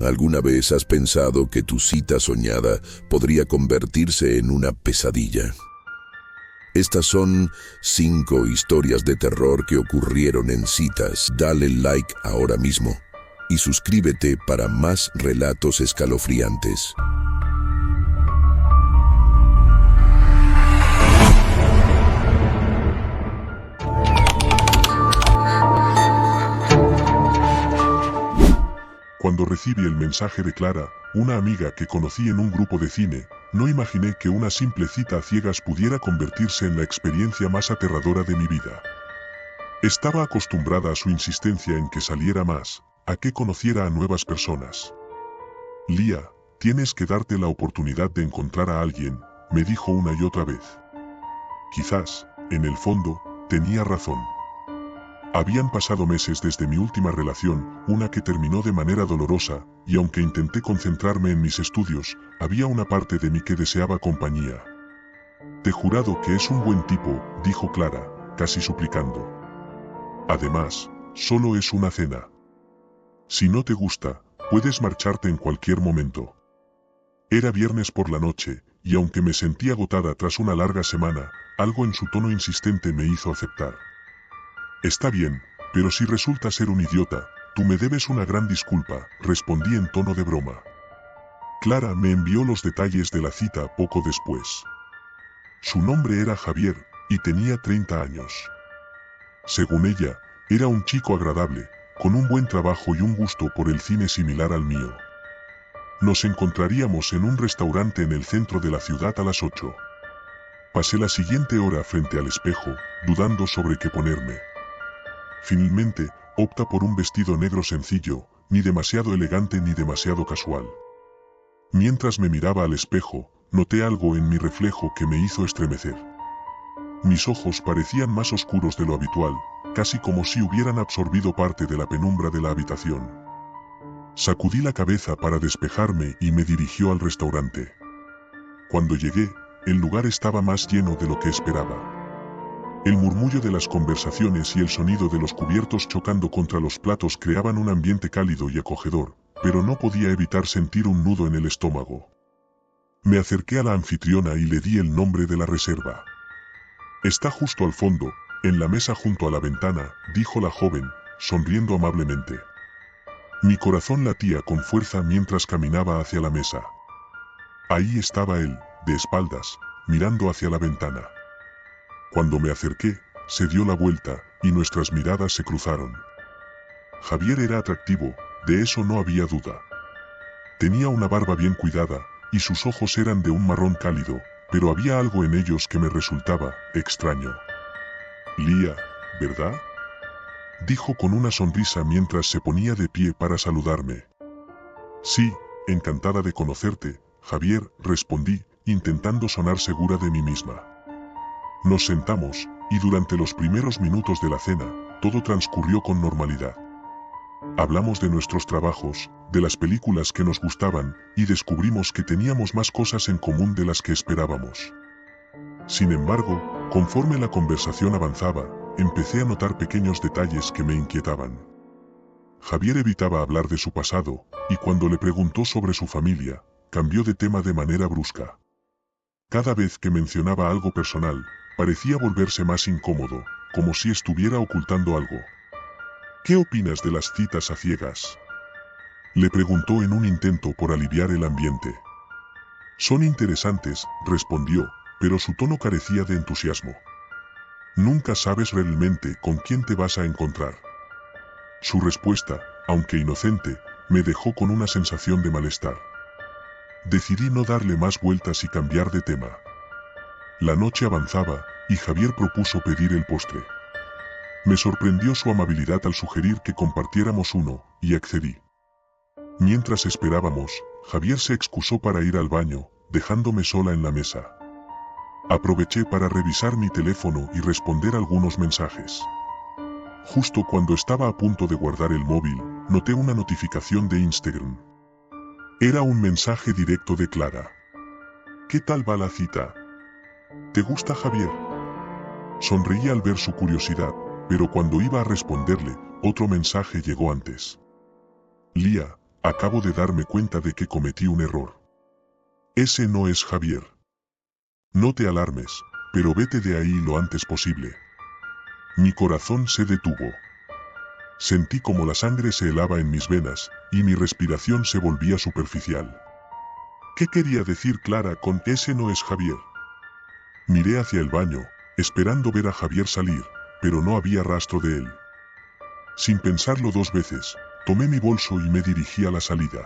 ¿Alguna vez has pensado que tu cita soñada podría convertirse en una pesadilla? Estas son 5 historias de terror que ocurrieron en citas. Dale like ahora mismo y suscríbete para más relatos escalofriantes. Cuando recibí el mensaje de Clara, una amiga que conocí en un grupo de cine, no imaginé que una simple cita a ciegas pudiera convertirse en la experiencia más aterradora de mi vida. Estaba acostumbrada a su insistencia en que saliera más, a que conociera a nuevas personas. Lía, tienes que darte la oportunidad de encontrar a alguien, me dijo una y otra vez. Quizás, en el fondo, tenía razón. Habían pasado meses desde mi última relación, una que terminó de manera dolorosa, y aunque intenté concentrarme en mis estudios, había una parte de mí que deseaba compañía. Te he jurado que es un buen tipo, dijo Clara, casi suplicando. Además, solo es una cena. Si no te gusta, puedes marcharte en cualquier momento. Era viernes por la noche, y aunque me sentí agotada tras una larga semana, algo en su tono insistente me hizo aceptar. Está bien, pero si resulta ser un idiota, tú me debes una gran disculpa, respondí en tono de broma. Clara me envió los detalles de la cita poco después. Su nombre era Javier, y tenía 30 años. Según ella, era un chico agradable, con un buen trabajo y un gusto por el cine similar al mío. Nos encontraríamos en un restaurante en el centro de la ciudad a las 8. Pasé la siguiente hora frente al espejo, dudando sobre qué ponerme. Finalmente, opta por un vestido negro sencillo, ni demasiado elegante ni demasiado casual. Mientras me miraba al espejo, noté algo en mi reflejo que me hizo estremecer. Mis ojos parecían más oscuros de lo habitual, casi como si hubieran absorbido parte de la penumbra de la habitación. Sacudí la cabeza para despejarme y me dirigió al restaurante. Cuando llegué, el lugar estaba más lleno de lo que esperaba. El murmullo de las conversaciones y el sonido de los cubiertos chocando contra los platos creaban un ambiente cálido y acogedor, pero no podía evitar sentir un nudo en el estómago. Me acerqué a la anfitriona y le di el nombre de la reserva. Está justo al fondo, en la mesa junto a la ventana, dijo la joven, sonriendo amablemente. Mi corazón latía con fuerza mientras caminaba hacia la mesa. Ahí estaba él, de espaldas, mirando hacia la ventana. Cuando me acerqué, se dio la vuelta, y nuestras miradas se cruzaron. Javier era atractivo, de eso no había duda. Tenía una barba bien cuidada, y sus ojos eran de un marrón cálido, pero había algo en ellos que me resultaba extraño. Lía, ¿verdad? Dijo con una sonrisa mientras se ponía de pie para saludarme. Sí, encantada de conocerte, Javier, respondí, intentando sonar segura de mí misma. Nos sentamos, y durante los primeros minutos de la cena, todo transcurrió con normalidad. Hablamos de nuestros trabajos, de las películas que nos gustaban, y descubrimos que teníamos más cosas en común de las que esperábamos. Sin embargo, conforme la conversación avanzaba, empecé a notar pequeños detalles que me inquietaban. Javier evitaba hablar de su pasado, y cuando le preguntó sobre su familia, cambió de tema de manera brusca. Cada vez que mencionaba algo personal, parecía volverse más incómodo, como si estuviera ocultando algo. ¿Qué opinas de las citas a ciegas?, le preguntó en un intento por aliviar el ambiente. Son interesantes, respondió, pero su tono carecía de entusiasmo. Nunca sabes realmente con quién te vas a encontrar. Su respuesta, aunque inocente, me dejó con una sensación de malestar. Decidí no darle más vueltas y cambiar de tema. La noche avanzaba, y Javier propuso pedir el postre. Me sorprendió su amabilidad al sugerir que compartiéramos uno, y accedí. Mientras esperábamos, Javier se excusó para ir al baño, dejándome sola en la mesa. Aproveché para revisar mi teléfono y responder algunos mensajes. Justo cuando estaba a punto de guardar el móvil, noté una notificación de Instagram. Era un mensaje directo de Clara. ¿Qué tal va la cita? ¿Te gusta Javier? Sonreí al ver su curiosidad, pero cuando iba a responderle, otro mensaje llegó antes. Lía, acabo de darme cuenta de que cometí un error. Ese no es Javier. No te alarmes, pero vete de ahí lo antes posible. Mi corazón se detuvo. Sentí como la sangre se helaba en mis venas, y mi respiración se volvía superficial. ¿Qué quería decir Clara con ese no es Javier? Miré hacia el baño, esperando ver a Javier salir, pero no había rastro de él. Sin pensarlo dos veces, tomé mi bolso y me dirigí a la salida.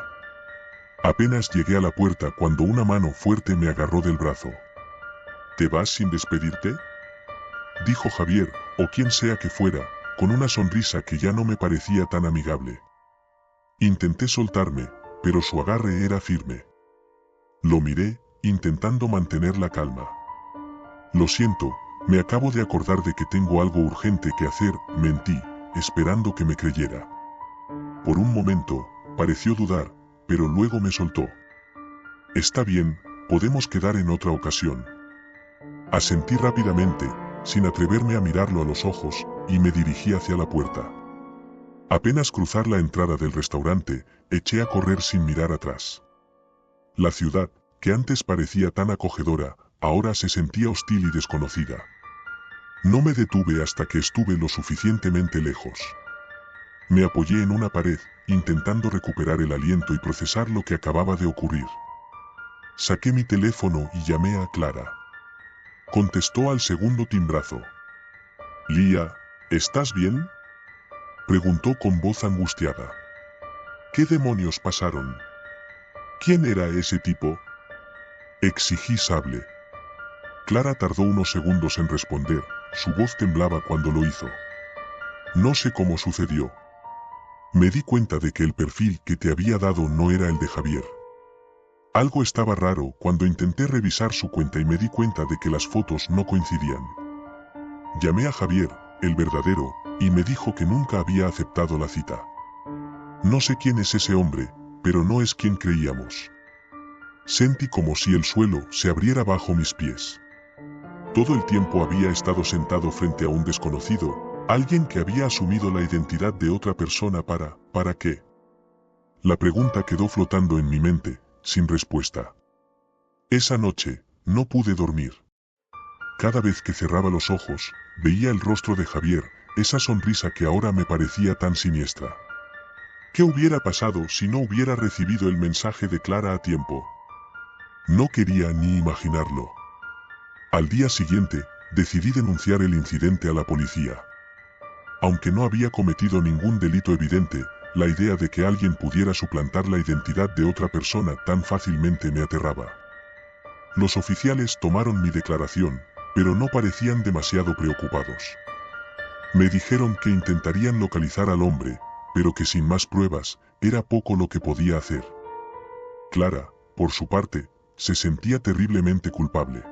Apenas llegué a la puerta cuando una mano fuerte me agarró del brazo. ¿Te vas sin despedirte?, dijo Javier, o quien sea que fuera, con una sonrisa que ya no me parecía tan amigable. Intenté soltarme, pero su agarre era firme. Lo miré, intentando mantener la calma. Lo siento, me acabo de acordar de que tengo algo urgente que hacer, mentí, esperando que me creyera. Por un momento, pareció dudar, pero luego me soltó. Está bien, podemos quedar en otra ocasión. Asentí rápidamente, sin atreverme a mirarlo a los ojos, y me dirigí hacia la puerta. Apenas cruzar la entrada del restaurante, eché a correr sin mirar atrás. La ciudad, que antes parecía tan acogedora, ahora se sentía hostil y desconocida. No me detuve hasta que estuve lo suficientemente lejos. Me apoyé en una pared, intentando recuperar el aliento y procesar lo que acababa de ocurrir. Saqué mi teléfono y llamé a Clara. Contestó al segundo timbrazo. «Lía, ¿estás bien?», preguntó con voz angustiada. «¿Qué demonios pasaron? ¿Quién era ese tipo?», exigí sable. Clara tardó unos segundos en responder, su voz temblaba cuando lo hizo. «No sé cómo sucedió. Me di cuenta de que el perfil que te había dado no era el de Javier. Algo estaba raro cuando intenté revisar su cuenta y me di cuenta de que las fotos no coincidían. Llamé a Javier, el verdadero, y me dijo que nunca había aceptado la cita. No sé quién es ese hombre, pero no es quien creíamos». Sentí como si el suelo se abriera bajo mis pies. Todo el tiempo había estado sentado frente a un desconocido, alguien que había asumido la identidad de otra persona ¿para qué? La pregunta quedó flotando en mi mente, sin respuesta. Esa noche, no pude dormir. Cada vez que cerraba los ojos, veía el rostro de Javier, esa sonrisa que ahora me parecía tan siniestra. ¿Qué hubiera pasado si no hubiera recibido el mensaje de Clara a tiempo? No quería ni imaginarlo. Al día siguiente, decidí denunciar el incidente a la policía. Aunque no había cometido ningún delito evidente, la idea de que alguien pudiera suplantar la identidad de otra persona tan fácilmente me aterraba. Los oficiales tomaron mi declaración, pero no parecían demasiado preocupados. Me dijeron que intentarían localizar al hombre, pero que sin más pruebas, era poco lo que podía hacer. Clara, por su parte, se sentía terriblemente culpable.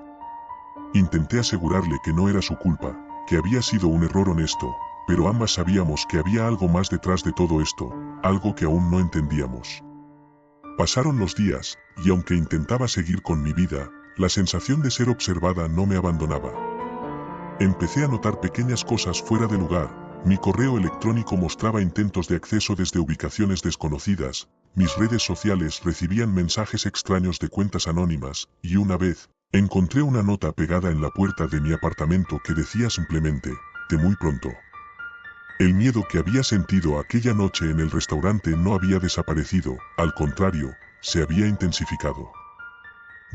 Intenté asegurarle que no era su culpa, que había sido un error honesto, pero ambas sabíamos que había algo más detrás de todo esto, algo que aún no entendíamos. Pasaron los días, y aunque intentaba seguir con mi vida, la sensación de ser observada no me abandonaba. Empecé a notar pequeñas cosas fuera de lugar, mi correo electrónico mostraba intentos de acceso desde ubicaciones desconocidas, mis redes sociales recibían mensajes extraños de cuentas anónimas, y una vez, encontré una nota pegada en la puerta de mi apartamento que decía simplemente, «de muy pronto». El miedo que había sentido aquella noche en el restaurante no había desaparecido, al contrario, se había intensificado.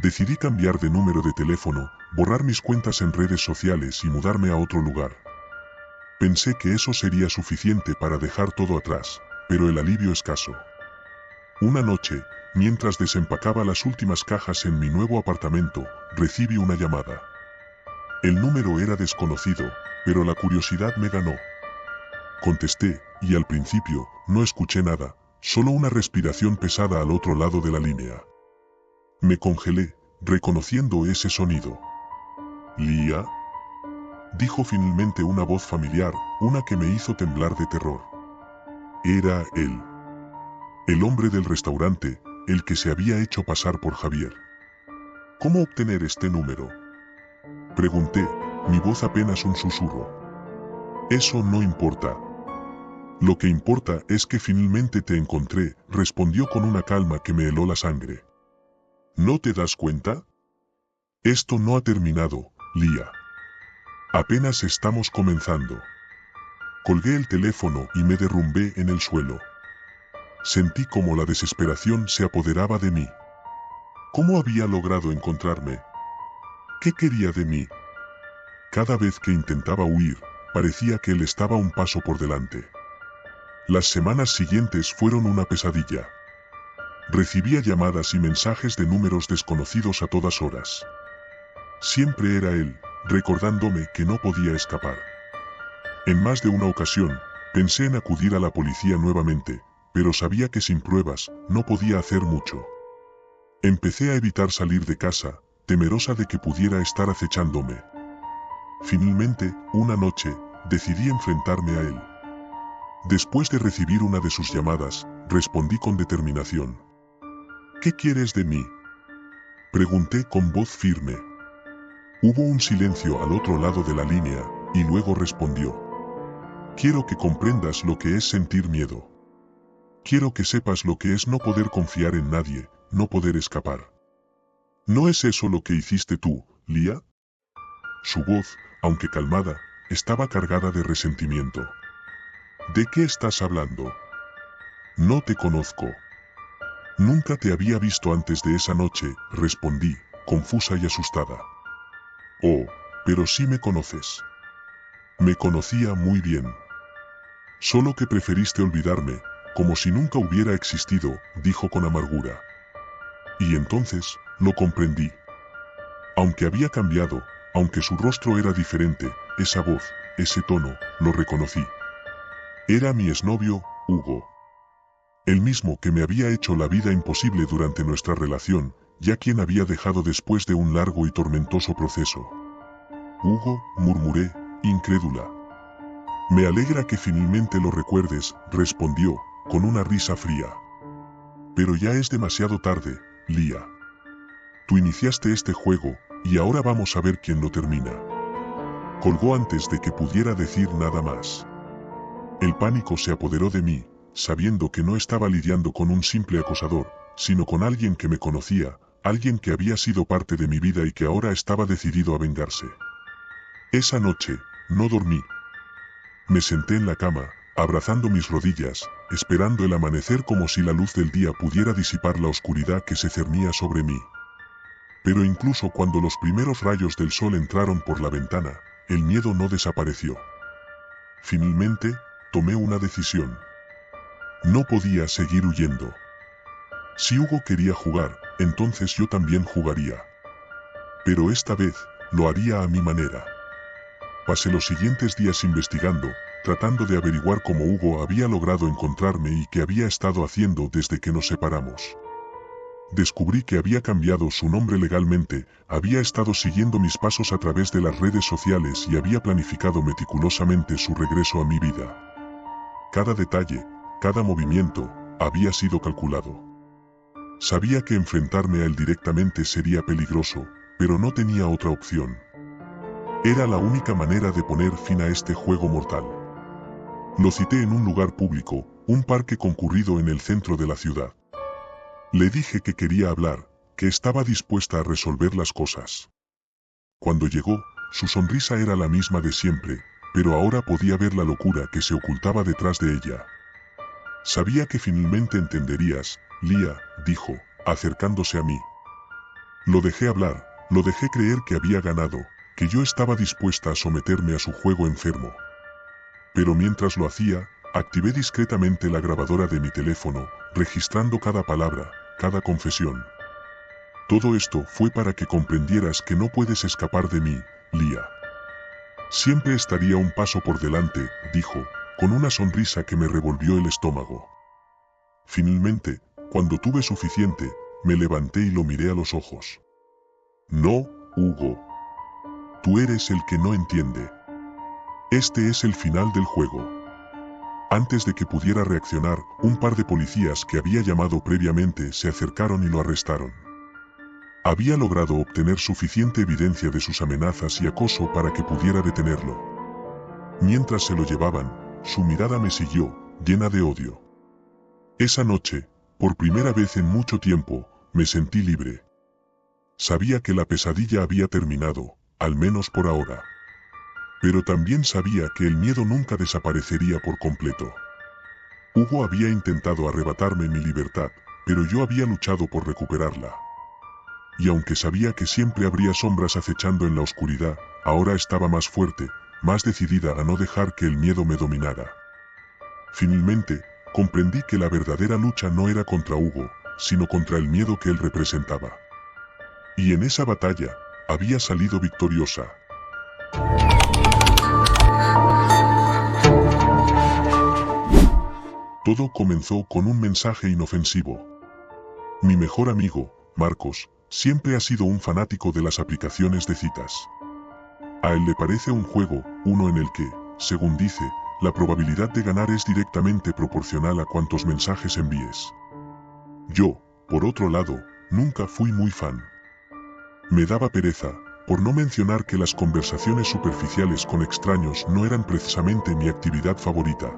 Decidí cambiar de número de teléfono, borrar mis cuentas en redes sociales y mudarme a otro lugar. Pensé que eso sería suficiente para dejar todo atrás, pero el alivio escaso. Una noche, mientras desempacaba las últimas cajas en mi nuevo apartamento, recibí una llamada. El número era desconocido, pero la curiosidad me ganó. Contesté, y al principio, no escuché nada, solo una respiración pesada al otro lado de la línea. Me congelé, reconociendo ese sonido. «¿Lía?», dijo finalmente una voz familiar, una que me hizo temblar de terror. Era él. El hombre del restaurante, el que se había hecho pasar por Javier. «¿Cómo obtener este número?», pregunté, mi voz apenas un susurro. «Eso no importa. Lo que importa es que finalmente te encontré, respondió con una calma que me heló la sangre. ¿No te das cuenta? Esto no ha terminado, Lia. Apenas estamos comenzando. Colgué el teléfono y me derrumbé en el suelo. Sentí como la desesperación se apoderaba de mí. ¿Cómo había logrado encontrarme? ¿Qué quería de mí? Cada vez que intentaba huir, parecía que él estaba un paso por delante. Las semanas siguientes fueron una pesadilla. Recibía llamadas y mensajes de números desconocidos a todas horas. Siempre era él, recordándome que no podía escapar. En más de una ocasión, pensé en acudir a la policía nuevamente, pero sabía que sin pruebas, no podía hacer mucho. Empecé a evitar salir de casa, temerosa de que pudiera estar acechándome. Finalmente, una noche, decidí enfrentarme a él. Después de recibir una de sus llamadas, respondí con determinación. ¿Qué quieres de mí?, pregunté con voz firme. Hubo un silencio al otro lado de la línea, y luego respondió. Quiero que comprendas lo que es sentir miedo. Quiero que sepas lo que es no poder confiar en nadie, no poder escapar. ¿No es eso lo que hiciste tú, Lia? Su voz, aunque calmada, estaba cargada de resentimiento. ¿De qué estás hablando? No te conozco. Nunca te había visto antes de esa noche, respondí, confusa y asustada. Oh, pero sí me conoces. Me conocía muy bien. Solo que preferiste olvidarme, como si nunca hubiera existido, dijo con amargura. Y entonces, lo comprendí. Aunque había cambiado, aunque su rostro era diferente, esa voz, ese tono, lo reconocí. Era mi exnovio, Hugo. El mismo que me había hecho la vida imposible durante nuestra relación, ya quien había dejado después de un largo y tormentoso proceso. Hugo, murmuré, incrédula. Me alegra que finalmente lo recuerdes, respondió, con una risa fría. Pero ya es demasiado tarde, Lia. Tú iniciaste este juego, y ahora vamos a ver quién lo termina. Colgó antes de que pudiera decir nada más. El pánico se apoderó de mí, sabiendo que no estaba lidiando con un simple acosador, sino con alguien que me conocía, alguien que había sido parte de mi vida y que ahora estaba decidido a vengarse. Esa noche, no dormí. Me senté en la cama, abrazando mis rodillas, esperando el amanecer como si la luz del día pudiera disipar la oscuridad que se cernía sobre mí. Pero incluso cuando los primeros rayos del sol entraron por la ventana, el miedo no desapareció. Finalmente, tomé una decisión. No podía seguir huyendo. Si Hugo quería jugar, entonces yo también jugaría. Pero esta vez, lo haría a mi manera. Pasé los siguientes días investigando, tratando de averiguar cómo Hugo había logrado encontrarme y qué había estado haciendo desde que nos separamos. Descubrí que había cambiado su nombre legalmente, había estado siguiendo mis pasos a través de las redes sociales y había planificado meticulosamente su regreso a mi vida. Cada detalle, cada movimiento, había sido calculado. Sabía que enfrentarme a él directamente sería peligroso, pero no tenía otra opción. Era la única manera de poner fin a este juego mortal. Lo cité en un lugar público, un parque concurrido en el centro de la ciudad. Le dije que quería hablar, que estaba dispuesta a resolver las cosas. Cuando llegó, su sonrisa era la misma de siempre, pero ahora podía ver la locura que se ocultaba detrás de ella. Sabía que finalmente entenderías, Lia, dijo, acercándose a mí. Lo dejé hablar, lo dejé creer que había ganado, que yo estaba dispuesta a someterme a su juego enfermo. Pero mientras lo hacía, activé discretamente la grabadora de mi teléfono, registrando cada palabra, cada confesión. Todo esto fue para que comprendieras que no puedes escapar de mí, Lia. Siempre estaría un paso por delante, dijo, con una sonrisa que me revolvió el estómago. Finalmente, cuando tuve suficiente, me levanté y lo miré a los ojos. No, Hugo. Tú eres el que no entiende. Este es el final del juego. Antes de que pudiera reaccionar, un par de policías que había llamado previamente se acercaron y lo arrestaron. Había logrado obtener suficiente evidencia de sus amenazas y acoso para que pudiera detenerlo. Mientras se lo llevaban, su mirada me siguió, llena de odio. Esa noche, por primera vez en mucho tiempo, me sentí libre. Sabía que la pesadilla había terminado, al menos por ahora. Pero también sabía que el miedo nunca desaparecería por completo. Hugo había intentado arrebatarme mi libertad, pero yo había luchado por recuperarla. Y aunque sabía que siempre habría sombras acechando en la oscuridad, ahora estaba más fuerte, más decidida a no dejar que el miedo me dominara. Finalmente, comprendí que la verdadera lucha no era contra Hugo, sino contra el miedo que él representaba. Y en esa batalla, había salido victoriosa. Todo comenzó con un mensaje inofensivo. Mi mejor amigo, Marcos, siempre ha sido un fanático de las aplicaciones de citas. A él le parece un juego, uno en el que, según dice, la probabilidad de ganar es directamente proporcional a cuantos mensajes envíes. Yo, por otro lado, nunca fui muy fan. Me daba pereza, por no mencionar que las conversaciones superficiales con extraños no eran precisamente mi actividad favorita.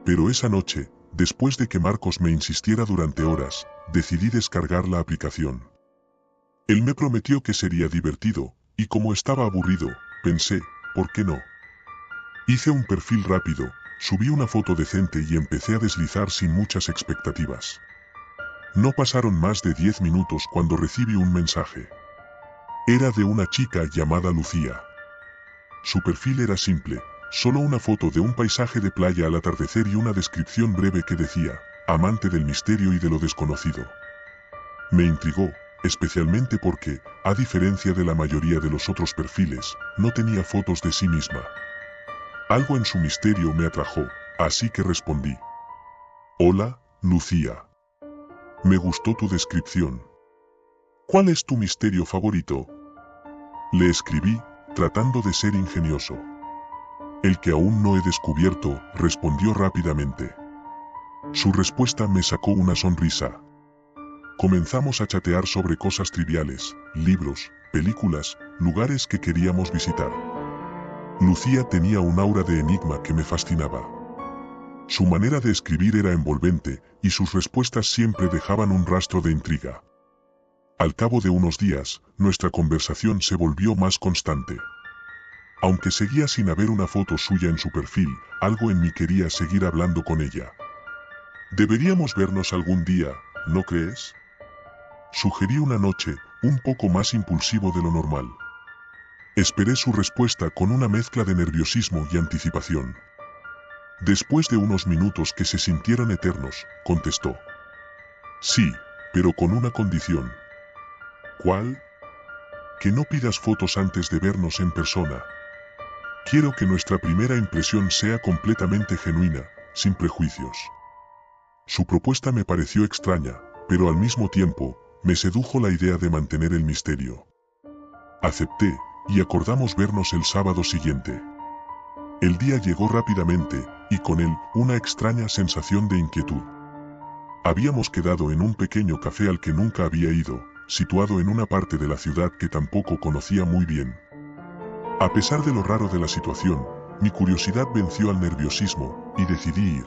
Pero esa noche, después de que Marcos me insistiera durante horas, decidí descargar la aplicación. Él me prometió que sería divertido, y como estaba aburrido, pensé, ¿por qué no? Hice un perfil rápido, subí una foto decente y empecé a deslizar sin muchas expectativas. No pasaron más de 10 minutos cuando recibí un mensaje. Era de una chica llamada Lucía. Su perfil era simple, solo una foto de un paisaje de playa al atardecer y una descripción breve que decía, amante del misterio y de lo desconocido. Me intrigó, especialmente porque, a diferencia de la mayoría de los otros perfiles, no tenía fotos de sí misma. Algo en su misterio me atrajo, así que respondí. Hola, Lucía. Me gustó tu descripción. ¿Cuál es tu misterio favorito? Le escribí, tratando de ser ingenioso. El que aún no he descubierto, respondió rápidamente. Su respuesta me sacó una sonrisa. Comenzamos a chatear sobre cosas triviales, libros, películas, lugares que queríamos visitar. Lucía tenía un aura de enigma que me fascinaba. Su manera de escribir era envolvente, y sus respuestas siempre dejaban un rastro de intriga. Al cabo de unos días, nuestra conversación se volvió más constante. Aunque seguía sin haber una foto suya en su perfil, algo en mí quería seguir hablando con ella. Deberíamos vernos algún día, ¿no crees? Sugerí una noche, un poco más impulsivo de lo normal. Esperé su respuesta con una mezcla de nerviosismo y anticipación. Después de unos minutos que se sintieron eternos, contestó. Sí, pero con una condición. ¿Cuál? Que no pidas fotos antes de vernos en persona. Quiero que nuestra primera impresión sea completamente genuina, sin prejuicios. Su propuesta me pareció extraña, pero al mismo tiempo, me sedujo la idea de mantener el misterio. Acepté, y acordamos vernos el sábado siguiente. El día llegó rápidamente, y con él, una extraña sensación de inquietud. Habíamos quedado en un pequeño café al que nunca había ido, situado en una parte de la ciudad que tampoco conocía muy bien. A pesar de lo raro de la situación, mi curiosidad venció al nerviosismo, y decidí ir.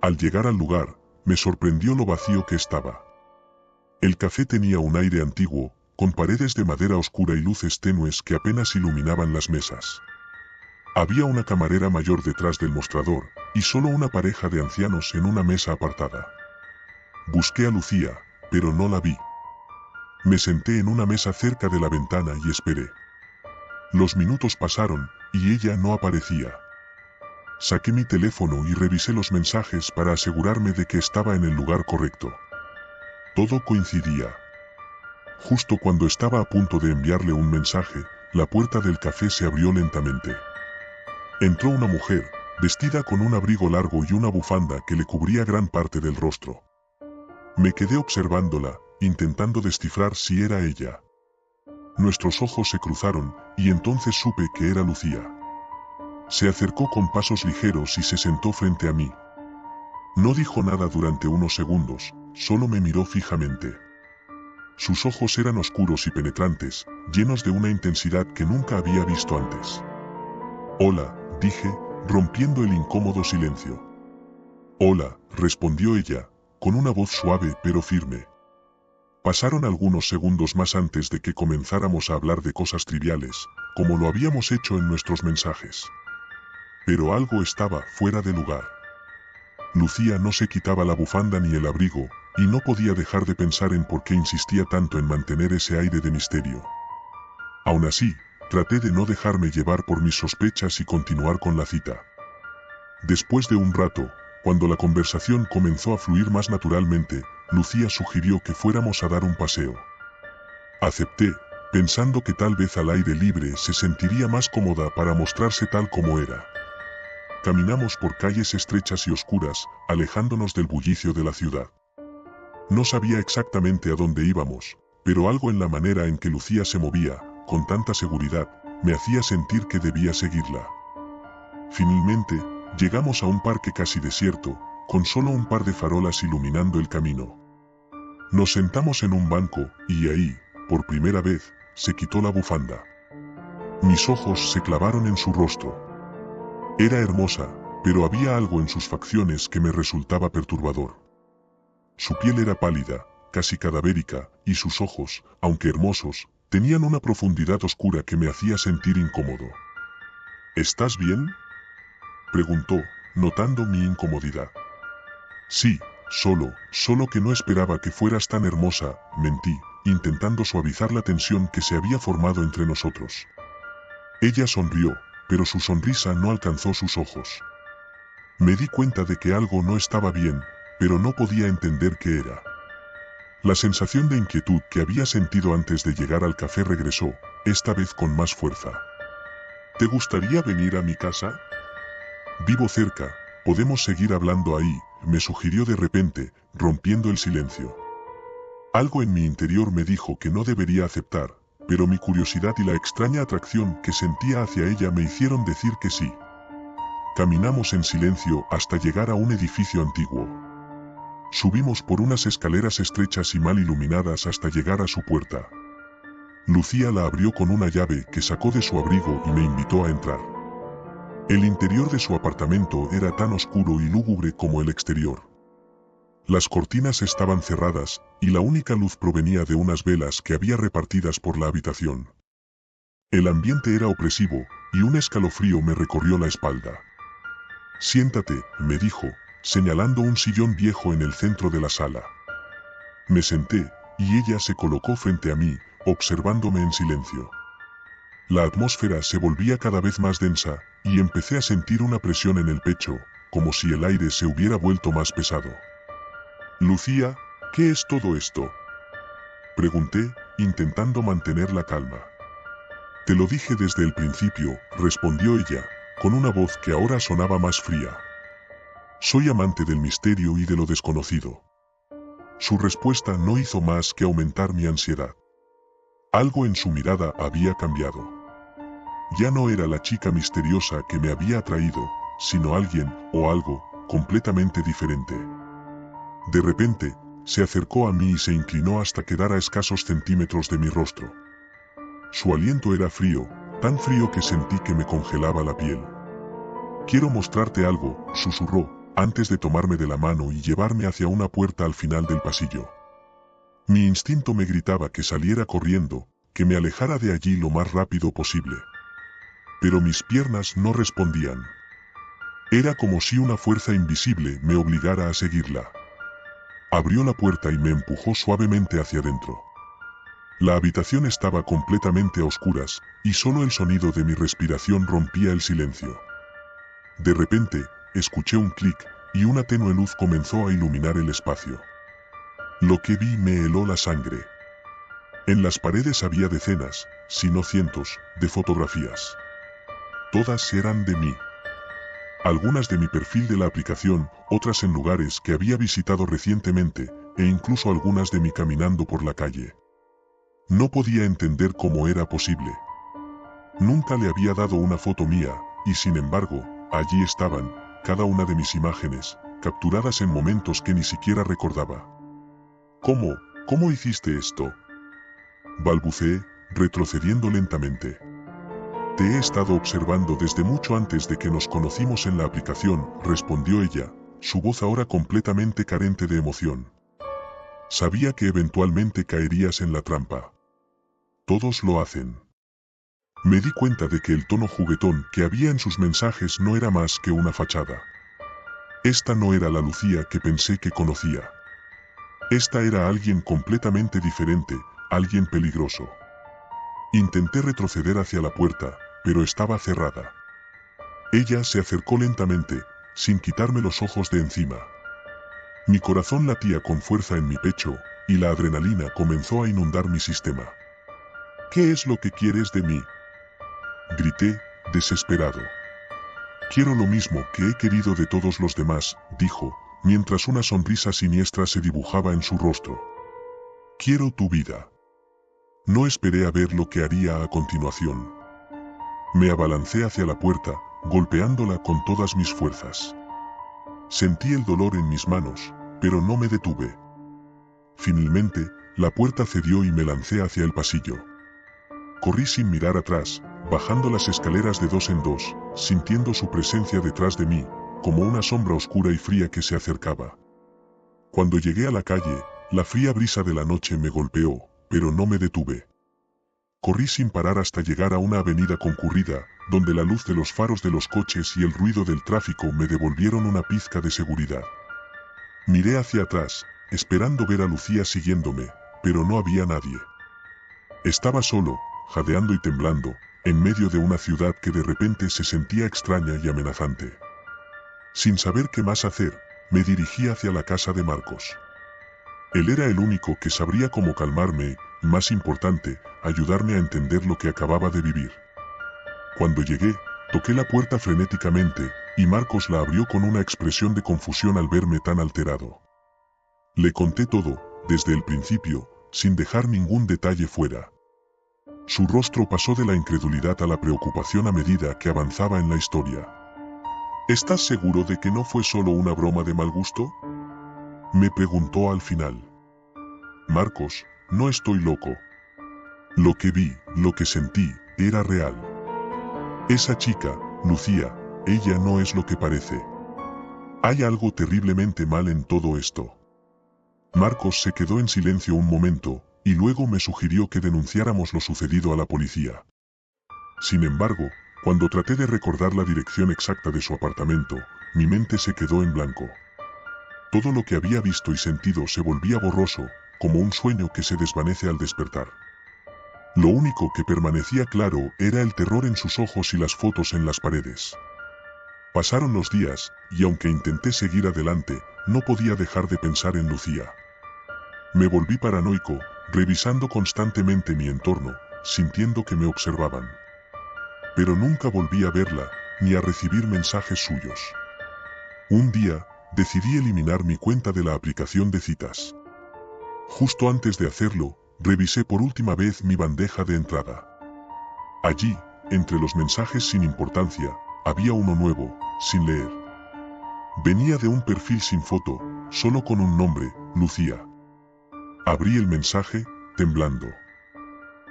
Al llegar al lugar, me sorprendió lo vacío que estaba. El café tenía un aire antiguo, con paredes de madera oscura y luces tenues que apenas iluminaban las mesas. Había una camarera mayor detrás del mostrador, y solo una pareja de ancianos en una mesa apartada. Busqué a Lucía, pero no la vi. Me senté en una mesa cerca de la ventana y esperé. Los minutos pasaron, y ella no aparecía. Saqué mi teléfono y revisé los mensajes para asegurarme de que estaba en el lugar correcto. Todo coincidía. Justo cuando estaba a punto de enviarle un mensaje, la puerta del café se abrió lentamente. Entró una mujer, vestida con un abrigo largo y una bufanda que le cubría gran parte del rostro. Me quedé observándola, intentando descifrar si era ella. Nuestros ojos se cruzaron, y entonces supe que era Lucía. Se acercó con pasos ligeros y se sentó frente a mí. No dijo nada durante unos segundos, solo me miró fijamente. Sus ojos eran oscuros y penetrantes, llenos de una intensidad que nunca había visto antes. Hola, dije, rompiendo el incómodo silencio. Hola, respondió ella, con una voz suave pero firme. Pasaron algunos segundos más antes de que comenzáramos a hablar de cosas triviales, como lo habíamos hecho en nuestros mensajes. Pero algo estaba fuera de lugar. Lucía no se quitaba la bufanda ni el abrigo, y no podía dejar de pensar en por qué insistía tanto en mantener ese aire de misterio. Aún así, traté de no dejarme llevar por mis sospechas y continuar con la cita. Después de un rato, cuando la conversación comenzó a fluir más naturalmente, Lucía sugirió que fuéramos a dar un paseo. Acepté, pensando que tal vez al aire libre se sentiría más cómoda para mostrarse tal como era. Caminamos por calles estrechas y oscuras, alejándonos del bullicio de la ciudad. No sabía exactamente a dónde íbamos, pero algo en la manera en que Lucía se movía, con tanta seguridad, me hacía sentir que debía seguirla. Finalmente, llegamos a un parque casi desierto, con solo un par de farolas iluminando el camino. Nos sentamos en un banco, y ahí, por primera vez, se quitó la bufanda. Mis ojos se clavaron en su rostro. Era hermosa, pero había algo en sus facciones que me resultaba perturbador. Su piel era pálida, casi cadavérica, y sus ojos, aunque hermosos, tenían una profundidad oscura que me hacía sentir incómodo. ¿Estás bien?, preguntó, notando mi incomodidad. Sí, solo que no esperaba que fueras tan hermosa, mentí, intentando suavizar la tensión que se había formado entre nosotros. Ella sonrió, pero su sonrisa no alcanzó sus ojos. Me di cuenta de que algo no estaba bien, pero no podía entender qué era. La sensación de inquietud que había sentido antes de llegar al café regresó, esta vez con más fuerza. ¿Te gustaría venir a mi casa? Vivo cerca, podemos seguir hablando ahí, me sugirió de repente, rompiendo el silencio. Algo en mi interior me dijo que no debería aceptar, pero mi curiosidad y la extraña atracción que sentía hacia ella me hicieron decir que sí. Caminamos en silencio hasta llegar a un edificio antiguo. Subimos por unas escaleras estrechas y mal iluminadas hasta llegar a su puerta. Lucía la abrió con una llave que sacó de su abrigo y me invitó a entrar. El interior de su apartamento era tan oscuro y lúgubre como el exterior. Las cortinas estaban cerradas, y la única luz provenía de unas velas que había repartidas por la habitación. El ambiente era opresivo, y un escalofrío me recorrió la espalda. Siéntate, me dijo, señalando un sillón viejo en el centro de la sala. Me senté, y ella se colocó frente a mí, observándome en silencio. La atmósfera se volvía cada vez más densa, y empecé a sentir una presión en el pecho, como si el aire se hubiera vuelto más pesado. Lucía, ¿qué es todo esto?, pregunté, intentando mantener la calma. Te lo dije desde el principio, respondió ella, con una voz que ahora sonaba más fría. Soy amante del misterio y de lo desconocido. Su respuesta no hizo más que aumentar mi ansiedad. Algo en su mirada había cambiado. Ya no era la chica misteriosa que me había atraído, sino alguien, o algo, completamente diferente. De repente, se acercó a mí y se inclinó hasta quedar a escasos centímetros de mi rostro. Su aliento era frío, tan frío que sentí que me congelaba la piel. Quiero mostrarte algo, susurró, antes de tomarme de la mano y llevarme hacia una puerta al final del pasillo. Mi instinto me gritaba que saliera corriendo, que me alejara de allí lo más rápido posible. Pero mis piernas no respondían. Era como si una fuerza invisible me obligara a seguirla. Abrió la puerta y me empujó suavemente hacia adentro. La habitación estaba completamente a oscuras, y solo el sonido de mi respiración rompía el silencio. De repente, escuché un clic, y una tenue luz comenzó a iluminar el espacio. Lo que vi me heló la sangre. En las paredes había decenas, si no cientos, de fotografías. Todas eran de mí. Algunas de mi perfil de la aplicación, otras en lugares que había visitado recientemente, e incluso algunas de mí caminando por la calle. No podía entender cómo era posible. Nunca le había dado una foto mía, y sin embargo, allí estaban, cada una de mis imágenes, capturadas en momentos que ni siquiera recordaba. ¿Cómo hiciste esto?, balbuceé, retrocediendo lentamente. Te he estado observando desde mucho antes de que nos conocimos en la aplicación, respondió ella, su voz ahora completamente carente de emoción. Sabía que eventualmente caerías en la trampa. Todos lo hacen. Me di cuenta de que el tono juguetón que había en sus mensajes no era más que una fachada. Esta no era la Lucía que pensé que conocía. Esta era alguien completamente diferente, alguien peligroso. Intenté retroceder hacia la puerta, pero estaba cerrada. Ella se acercó lentamente, sin quitarme los ojos de encima. Mi corazón latía con fuerza en mi pecho, y la adrenalina comenzó a inundar mi sistema. ¿Qué es lo que quieres de mí?, grité, desesperado. Quiero lo mismo que he querido de todos los demás, dijo, mientras una sonrisa siniestra se dibujaba en su rostro. Quiero tu vida. No esperé a ver lo que haría a continuación. Me abalancé hacia la puerta, golpeándola con todas mis fuerzas. Sentí el dolor en mis manos, pero no me detuve. Finalmente, la puerta cedió y me lancé hacia el pasillo. Corrí sin mirar atrás, bajando las escaleras de 2 en 2, sintiendo su presencia detrás de mí, como una sombra oscura y fría que se acercaba. Cuando llegué a la calle, la fría brisa de la noche me golpeó, pero no me detuve. Corrí sin parar hasta llegar a una avenida concurrida, donde la luz de los faros de los coches y el ruido del tráfico me devolvieron una pizca de seguridad. Miré hacia atrás, esperando ver a Lucía siguiéndome, pero no había nadie. Estaba solo, jadeando y temblando, en medio de una ciudad que de repente se sentía extraña y amenazante. Sin saber qué más hacer, me dirigí hacia la casa de Marcos. Él era el único que sabría cómo calmarme y, más importante, ayudarme a entender lo que acababa de vivir. Cuando llegué, toqué la puerta frenéticamente, y Marcos la abrió con una expresión de confusión al verme tan alterado. Le conté todo, desde el principio, sin dejar ningún detalle fuera. Su rostro pasó de la incredulidad a la preocupación a medida que avanzaba en la historia. ¿Estás seguro de que no fue solo una broma de mal gusto?, me preguntó al final. Marcos, no estoy loco. Lo que vi, lo que sentí, era real. Esa chica, Lucía, ella no es lo que parece. Hay algo terriblemente mal en todo esto. Marcos se quedó en silencio un momento, y luego me sugirió que denunciáramos lo sucedido a la policía. Sin embargo, cuando traté de recordar la dirección exacta de su apartamento, mi mente se quedó en blanco. Todo lo que había visto y sentido se volvía borroso, como un sueño que se desvanece al despertar. Lo único que permanecía claro era el terror en sus ojos y las fotos en las paredes. Pasaron los días, y aunque intenté seguir adelante, no podía dejar de pensar en Lucía. Me volví paranoico, revisando constantemente mi entorno, sintiendo que me observaban. Pero nunca volví a verla, ni a recibir mensajes suyos. Un día, decidí eliminar mi cuenta de la aplicación de citas. Justo antes de hacerlo, revisé por última vez mi bandeja de entrada. Allí, entre los mensajes sin importancia, había uno nuevo, sin leer. Venía de un perfil sin foto, solo con un nombre, Lucía. Abrí el mensaje, temblando.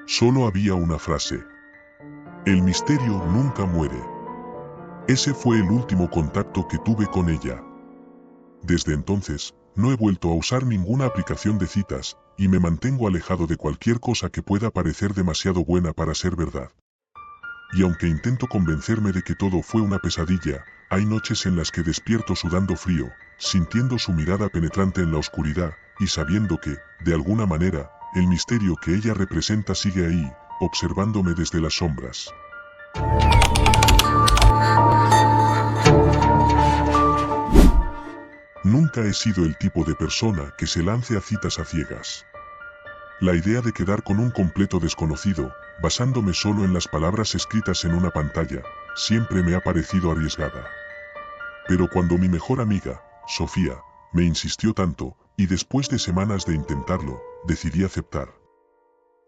Solo había una frase. El misterio nunca muere. Ese fue el último contacto que tuve con ella. Desde entonces, no he vuelto a usar ninguna aplicación de citas, y me mantengo alejado de cualquier cosa que pueda parecer demasiado buena para ser verdad. Y aunque intento convencerme de que todo fue una pesadilla, hay noches en las que despierto sudando frío, sintiendo su mirada penetrante en la oscuridad, y sabiendo que, de alguna manera, el misterio que ella representa sigue ahí, observándome desde las sombras. Nunca he sido el tipo de persona que se lance a citas a ciegas. La idea de quedar con un completo desconocido, basándome solo en las palabras escritas en una pantalla, siempre me ha parecido arriesgada. Pero cuando mi mejor amiga, Sofía, me insistió tanto, y después de semanas de intentarlo, decidí aceptar.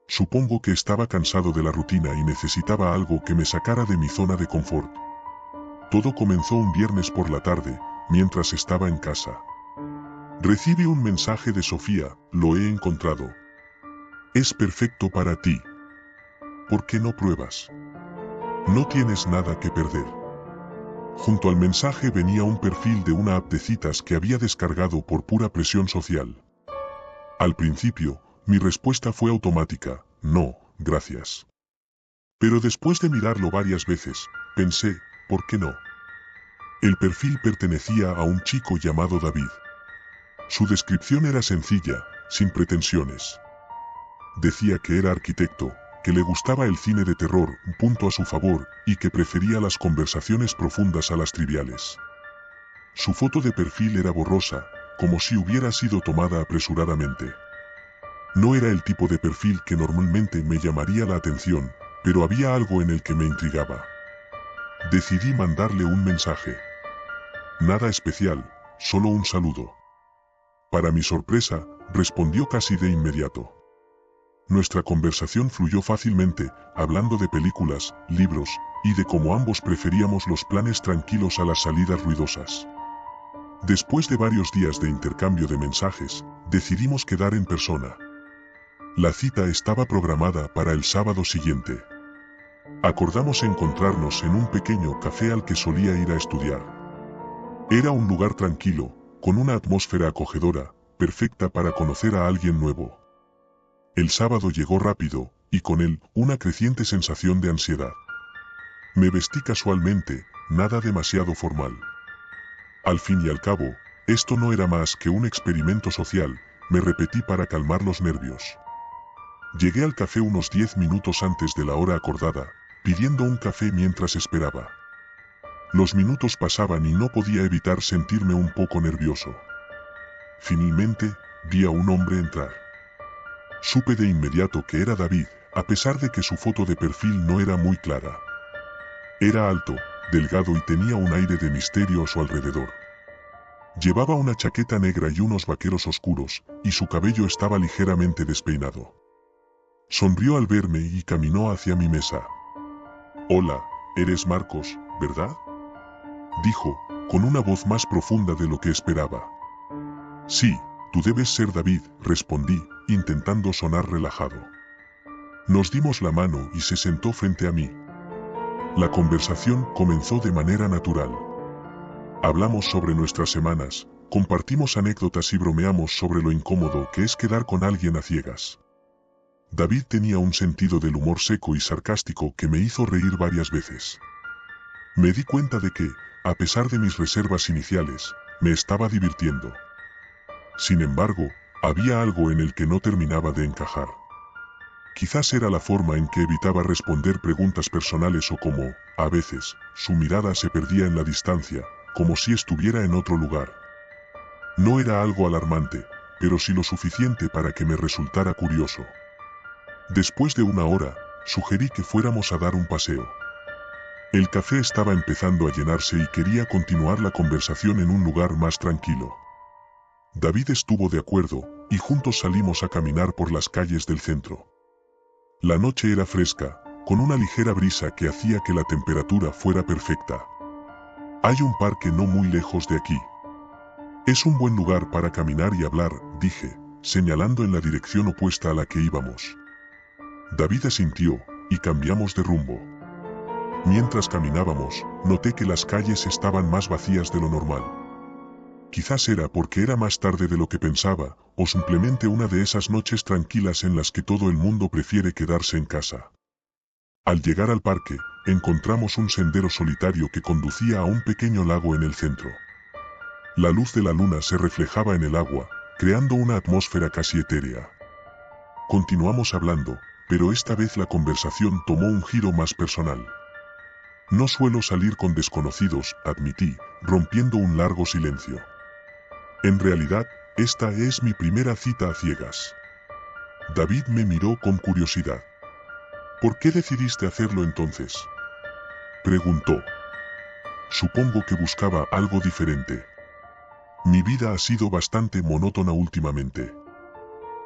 Supongo que estaba cansado de la rutina y necesitaba algo que me sacara de mi zona de confort. Todo comenzó un viernes por la tarde, mientras estaba en casa. Recibí un mensaje de Sofía, lo he encontrado. Es perfecto para ti. ¿Por qué no pruebas? No tienes nada que perder. Junto al mensaje venía un perfil de una app de citas que había descargado por pura presión social. Al principio, mi respuesta fue automática: no, gracias. Pero después de mirarlo varias veces, pensé, ¿por qué no? El perfil pertenecía a un chico llamado David. Su descripción era sencilla, sin pretensiones. Decía que era arquitecto, que le gustaba el cine de terror, un punto a su favor, y que prefería las conversaciones profundas a las triviales. Su foto de perfil era borrosa, como si hubiera sido tomada apresuradamente. No era el tipo de perfil que normalmente me llamaría la atención, pero había algo en el que me intrigaba. Decidí mandarle un mensaje. Nada especial, solo un saludo. Para mi sorpresa, respondió casi de inmediato. Nuestra conversación fluyó fácilmente, hablando de películas, libros, y de cómo ambos preferíamos los planes tranquilos a las salidas ruidosas. Después de varios días de intercambio de mensajes, decidimos quedar en persona. La cita estaba programada para el sábado siguiente. Acordamos encontrarnos en un pequeño café al que solía ir a estudiar. Era un lugar tranquilo, con una atmósfera acogedora, perfecta para conocer a alguien nuevo. El sábado llegó rápido, y con él, una creciente sensación de ansiedad. Me vestí casualmente, nada demasiado formal. Al fin y al cabo, esto no era más que un experimento social, me repetí para calmar los nervios. Llegué al café unos 10 minutos antes de la hora acordada, pidiendo un café mientras esperaba. Los minutos pasaban y no podía evitar sentirme un poco nervioso. Finalmente, vi a un hombre entrar. Supe de inmediato que era David, a pesar de que su foto de perfil no era muy clara. Era alto, delgado y tenía un aire de misterio a su alrededor. Llevaba una chaqueta negra y unos vaqueros oscuros, y su cabello estaba ligeramente despeinado. Sonrió al verme y caminó hacia mi mesa. «Hola, eres Marcos, ¿verdad?», dijo, con una voz más profunda de lo que esperaba. «Sí, tú debes ser David», respondí, intentando sonar relajado. Nos dimos la mano y se sentó frente a mí. La conversación comenzó de manera natural. Hablamos sobre nuestras semanas, compartimos anécdotas y bromeamos sobre lo incómodo que es quedar con alguien a ciegas. David tenía un sentido del humor seco y sarcástico que me hizo reír varias veces. Me di cuenta de que, a pesar de mis reservas iniciales, me estaba divirtiendo. Sin embargo, había algo en el que no terminaba de encajar. Quizás era la forma en que evitaba responder preguntas personales o como, a veces, su mirada se perdía en la distancia, como si estuviera en otro lugar. No era algo alarmante, pero sí lo suficiente para que me resultara curioso. Después de una hora, sugerí que fuéramos a dar un paseo. El café estaba empezando a llenarse y quería continuar la conversación en un lugar más tranquilo. David estuvo de acuerdo, y juntos salimos a caminar por las calles del centro. La noche era fresca, con una ligera brisa que hacía que la temperatura fuera perfecta. Hay un parque no muy lejos de aquí. Es un buen lugar para caminar y hablar, dije, señalando en la dirección opuesta a la que íbamos. David asintió, y cambiamos de rumbo. Mientras caminábamos, noté que las calles estaban más vacías de lo normal. Quizás era porque era más tarde de lo que pensaba, o simplemente una de esas noches tranquilas en las que todo el mundo prefiere quedarse en casa. Al llegar al parque, encontramos un sendero solitario que conducía a un pequeño lago en el centro. La luz de la luna se reflejaba en el agua, creando una atmósfera casi etérea. Continuamos hablando, pero esta vez la conversación tomó un giro más personal. No suelo salir con desconocidos, admití, rompiendo un largo silencio. En realidad, esta es mi primera cita a ciegas. David me miró con curiosidad. ¿Por qué decidiste hacerlo entonces?, preguntó. Supongo que buscaba algo diferente. Mi vida ha sido bastante monótona últimamente.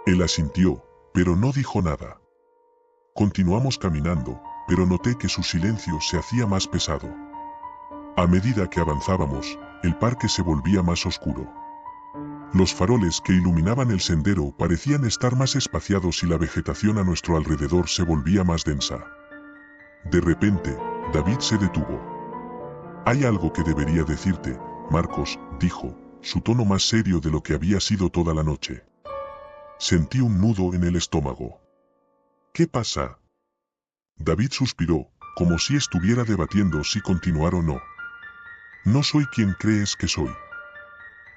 Él asintió, pero no dijo nada. Continuamos caminando, pero noté que su silencio se hacía más pesado. A medida que avanzábamos, el parque se volvía más oscuro. Los faroles que iluminaban el sendero parecían estar más espaciados y la vegetación a nuestro alrededor se volvía más densa. De repente, David se detuvo. Hay algo que debería decirte, Marcos, dijo, su tono más serio de lo que había sido toda la noche. Sentí un nudo en el estómago. ¿Qué pasa? David suspiró, como si estuviera debatiendo si continuar o no. No soy quien crees que soy.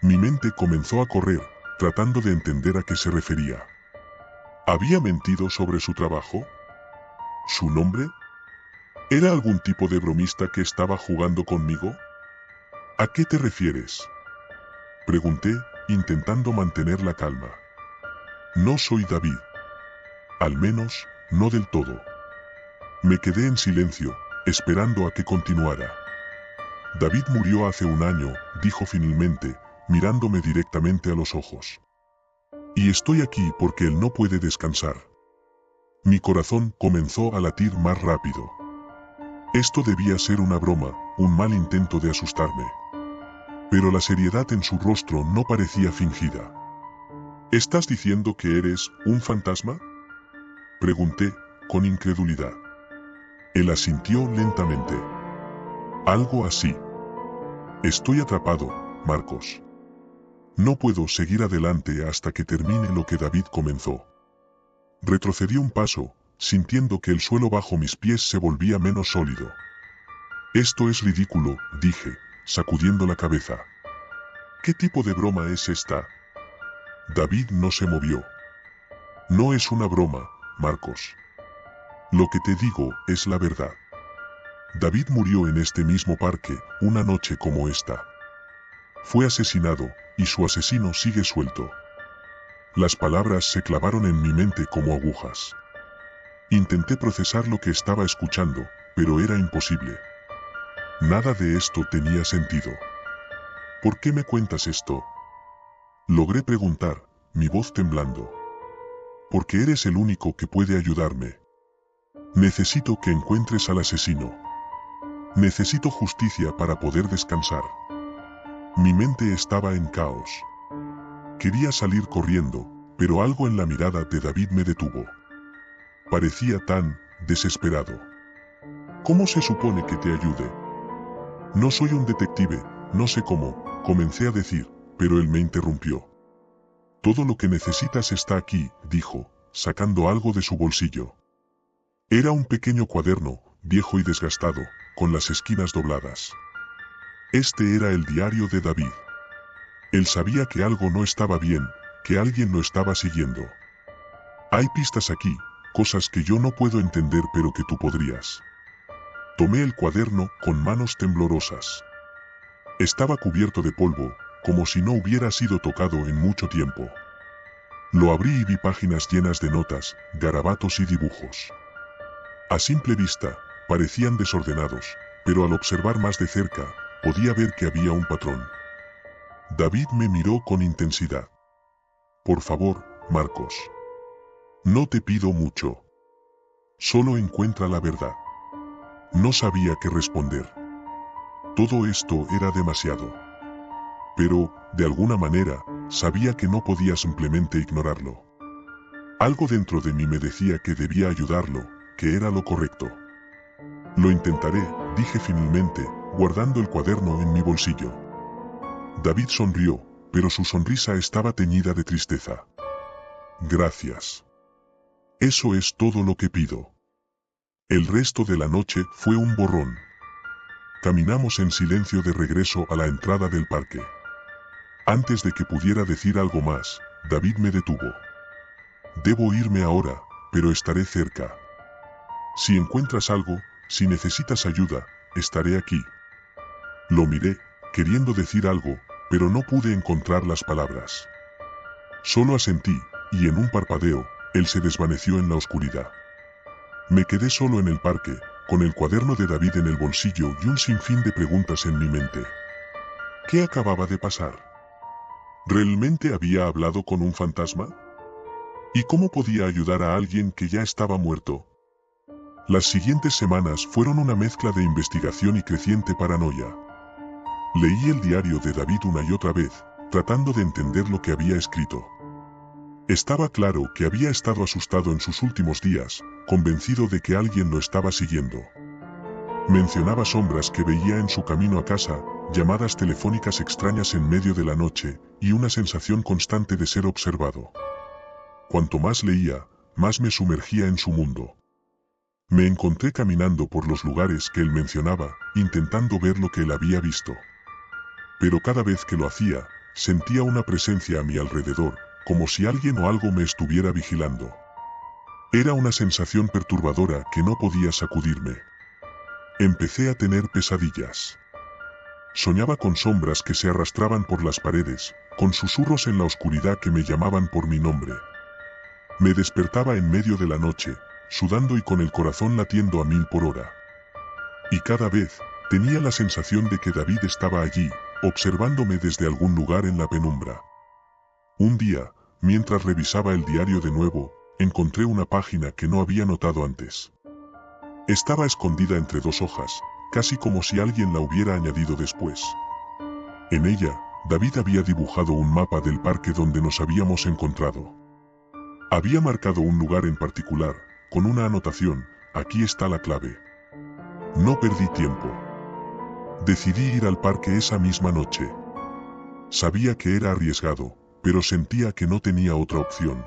Mi mente comenzó a correr, tratando de entender a qué se refería. ¿Había mentido sobre su trabajo? ¿Su nombre? ¿Era algún tipo de bromista que estaba jugando conmigo? ¿A qué te refieres? Pregunté, intentando mantener la calma. No soy David. Al menos, no del todo. Me quedé en silencio, esperando a que continuara. David murió hace un año, dijo finalmente, mirándome directamente a los ojos. Y estoy aquí porque él no puede descansar. Mi corazón comenzó a latir más rápido. Esto debía ser una broma, un mal intento de asustarme. Pero la seriedad en su rostro no parecía fingida. ¿Estás diciendo que eres un fantasma? Pregunté, con incredulidad. Él asintió lentamente. Algo así. Estoy atrapado, Marcos. No puedo seguir adelante hasta que termine lo que David comenzó. Retrocedí un paso, sintiendo que el suelo bajo mis pies se volvía menos sólido. Esto es ridículo, dije, sacudiendo la cabeza. ¿Qué tipo de broma es esta? David no se movió. No es una broma, Marcos. Lo que te digo es la verdad. David murió en este mismo parque, una noche como esta. Fue asesinado, y su asesino sigue suelto. Las palabras se clavaron en mi mente como agujas. Intenté procesar lo que estaba escuchando, pero era imposible. Nada de esto tenía sentido. ¿Por qué me cuentas esto? Logré preguntar, mi voz temblando. Porque eres el único que puede ayudarme. Necesito que encuentres al asesino. Necesito justicia para poder descansar. Mi mente estaba en caos. Quería salir corriendo, pero algo en la mirada de David me detuvo. Parecía tan desesperado. ¿Cómo se supone que te ayude? No soy un detective, no sé cómo, comencé a decir, pero él me interrumpió. Todo lo que necesitas está aquí, dijo, sacando algo de su bolsillo. Era un pequeño cuaderno, viejo y desgastado, con las esquinas dobladas. Este era el diario de David. Él sabía que algo no estaba bien, que alguien lo estaba siguiendo. Hay pistas aquí, cosas que yo no puedo entender pero que tú podrías. Tomé el cuaderno con manos temblorosas. Estaba cubierto de polvo, como si no hubiera sido tocado en mucho tiempo. Lo abrí y vi páginas llenas de notas, garabatos y dibujos. A simple vista, parecían desordenados, pero al observar más de cerca, podía ver que había un patrón. David me miró con intensidad. Por favor, Marcos. No te pido mucho. Solo encuentra la verdad. No sabía qué responder. Todo esto era demasiado. Pero, de alguna manera, sabía que no podía simplemente ignorarlo. Algo dentro de mí me decía que debía ayudarlo, que era lo correcto. Lo intentaré, dije finalmente, guardando el cuaderno en mi bolsillo. David sonrió, pero su sonrisa estaba teñida de tristeza. Gracias. Eso es todo lo que pido. El resto de la noche fue un borrón. Caminamos en silencio de regreso a la entrada del parque. Antes de que pudiera decir algo más, David me detuvo. Debo irme ahora, pero estaré cerca. Si encuentras algo, si necesitas ayuda, estaré aquí. Lo miré, queriendo decir algo, pero no pude encontrar las palabras. Solo asentí, y en un parpadeo, él se desvaneció en la oscuridad. Me quedé solo en el parque, con el cuaderno de David en el bolsillo y un sinfín de preguntas en mi mente. ¿Qué acababa de pasar? ¿Realmente había hablado con un fantasma? ¿Y cómo podía ayudar a alguien que ya estaba muerto? Las siguientes semanas fueron una mezcla de investigación y creciente paranoia. Leí el diario de David una y otra vez, tratando de entender lo que había escrito. Estaba claro que había estado asustado en sus últimos días, convencido de que alguien lo estaba siguiendo. Mencionaba sombras que veía en su camino a casa, llamadas telefónicas extrañas en medio de la noche, y una sensación constante de ser observado. Cuanto más leía, más me sumergía en su mundo. Me encontré caminando por los lugares que él mencionaba, intentando ver lo que él había visto. Pero cada vez que lo hacía, sentía una presencia a mi alrededor, como si alguien o algo me estuviera vigilando. Era una sensación perturbadora que no podía sacudirme. Empecé a tener pesadillas. Soñaba con sombras que se arrastraban por las paredes, con susurros en la oscuridad que me llamaban por mi nombre. Me despertaba en medio de la noche, sudando y con el corazón latiendo a 1000 por hora. Y cada vez, tenía la sensación de que David estaba allí, observándome desde algún lugar en la penumbra. Un día, mientras revisaba el diario de nuevo, encontré una página que no había notado antes. Estaba escondida entre 2 hojas, casi como si alguien la hubiera añadido después. En ella, David había dibujado un mapa del parque donde nos habíamos encontrado. Había marcado un lugar en particular, con una anotación: aquí está la clave. No perdí tiempo. Decidí ir al parque esa misma noche. Sabía que era arriesgado, pero sentía que no tenía otra opción.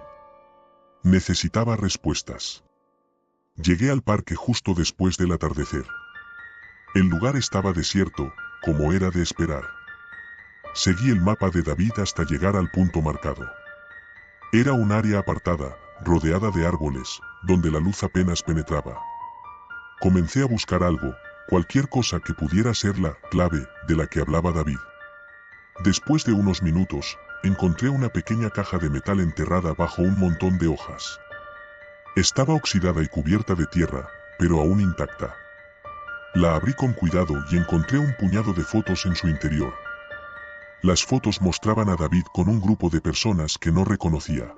Necesitaba respuestas. Llegué al parque justo después del atardecer. El lugar estaba desierto, como era de esperar. Seguí el mapa de David hasta llegar al punto marcado. Era un área apartada, rodeada de árboles, donde la luz apenas penetraba. Comencé a buscar algo, cualquier cosa que pudiera ser la clave de la que hablaba David. Después de unos minutos, encontré una pequeña caja de metal enterrada bajo un montón de hojas. Estaba oxidada y cubierta de tierra, pero aún intacta. La abrí con cuidado y encontré un puñado de fotos en su interior. Las fotos mostraban a David con un grupo de personas que no reconocía.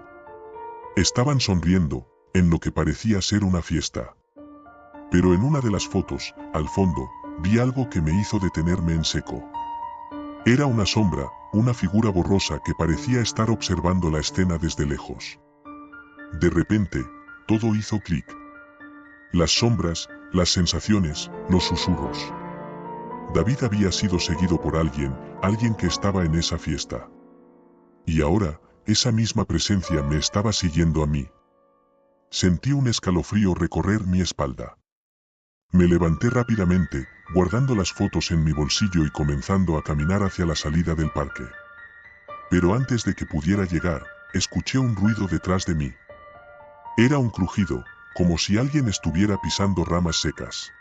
Estaban sonriendo, en lo que parecía ser una fiesta. Pero en una de las fotos, al fondo, vi algo que me hizo detenerme en seco. Era una sombra, una figura borrosa que parecía estar observando la escena desde lejos. De repente, todo hizo clic. Las sombras, las sensaciones, los susurros. David había sido seguido por alguien que estaba en esa fiesta. Y ahora, esa misma presencia me estaba siguiendo a mí. Sentí un escalofrío recorrer mi espalda. Me levanté rápidamente, guardando las fotos en mi bolsillo y comenzando a caminar hacia la salida del parque. Pero antes de que pudiera llegar, escuché un ruido detrás de mí. Era un crujido, como si alguien estuviera pisando ramas secas.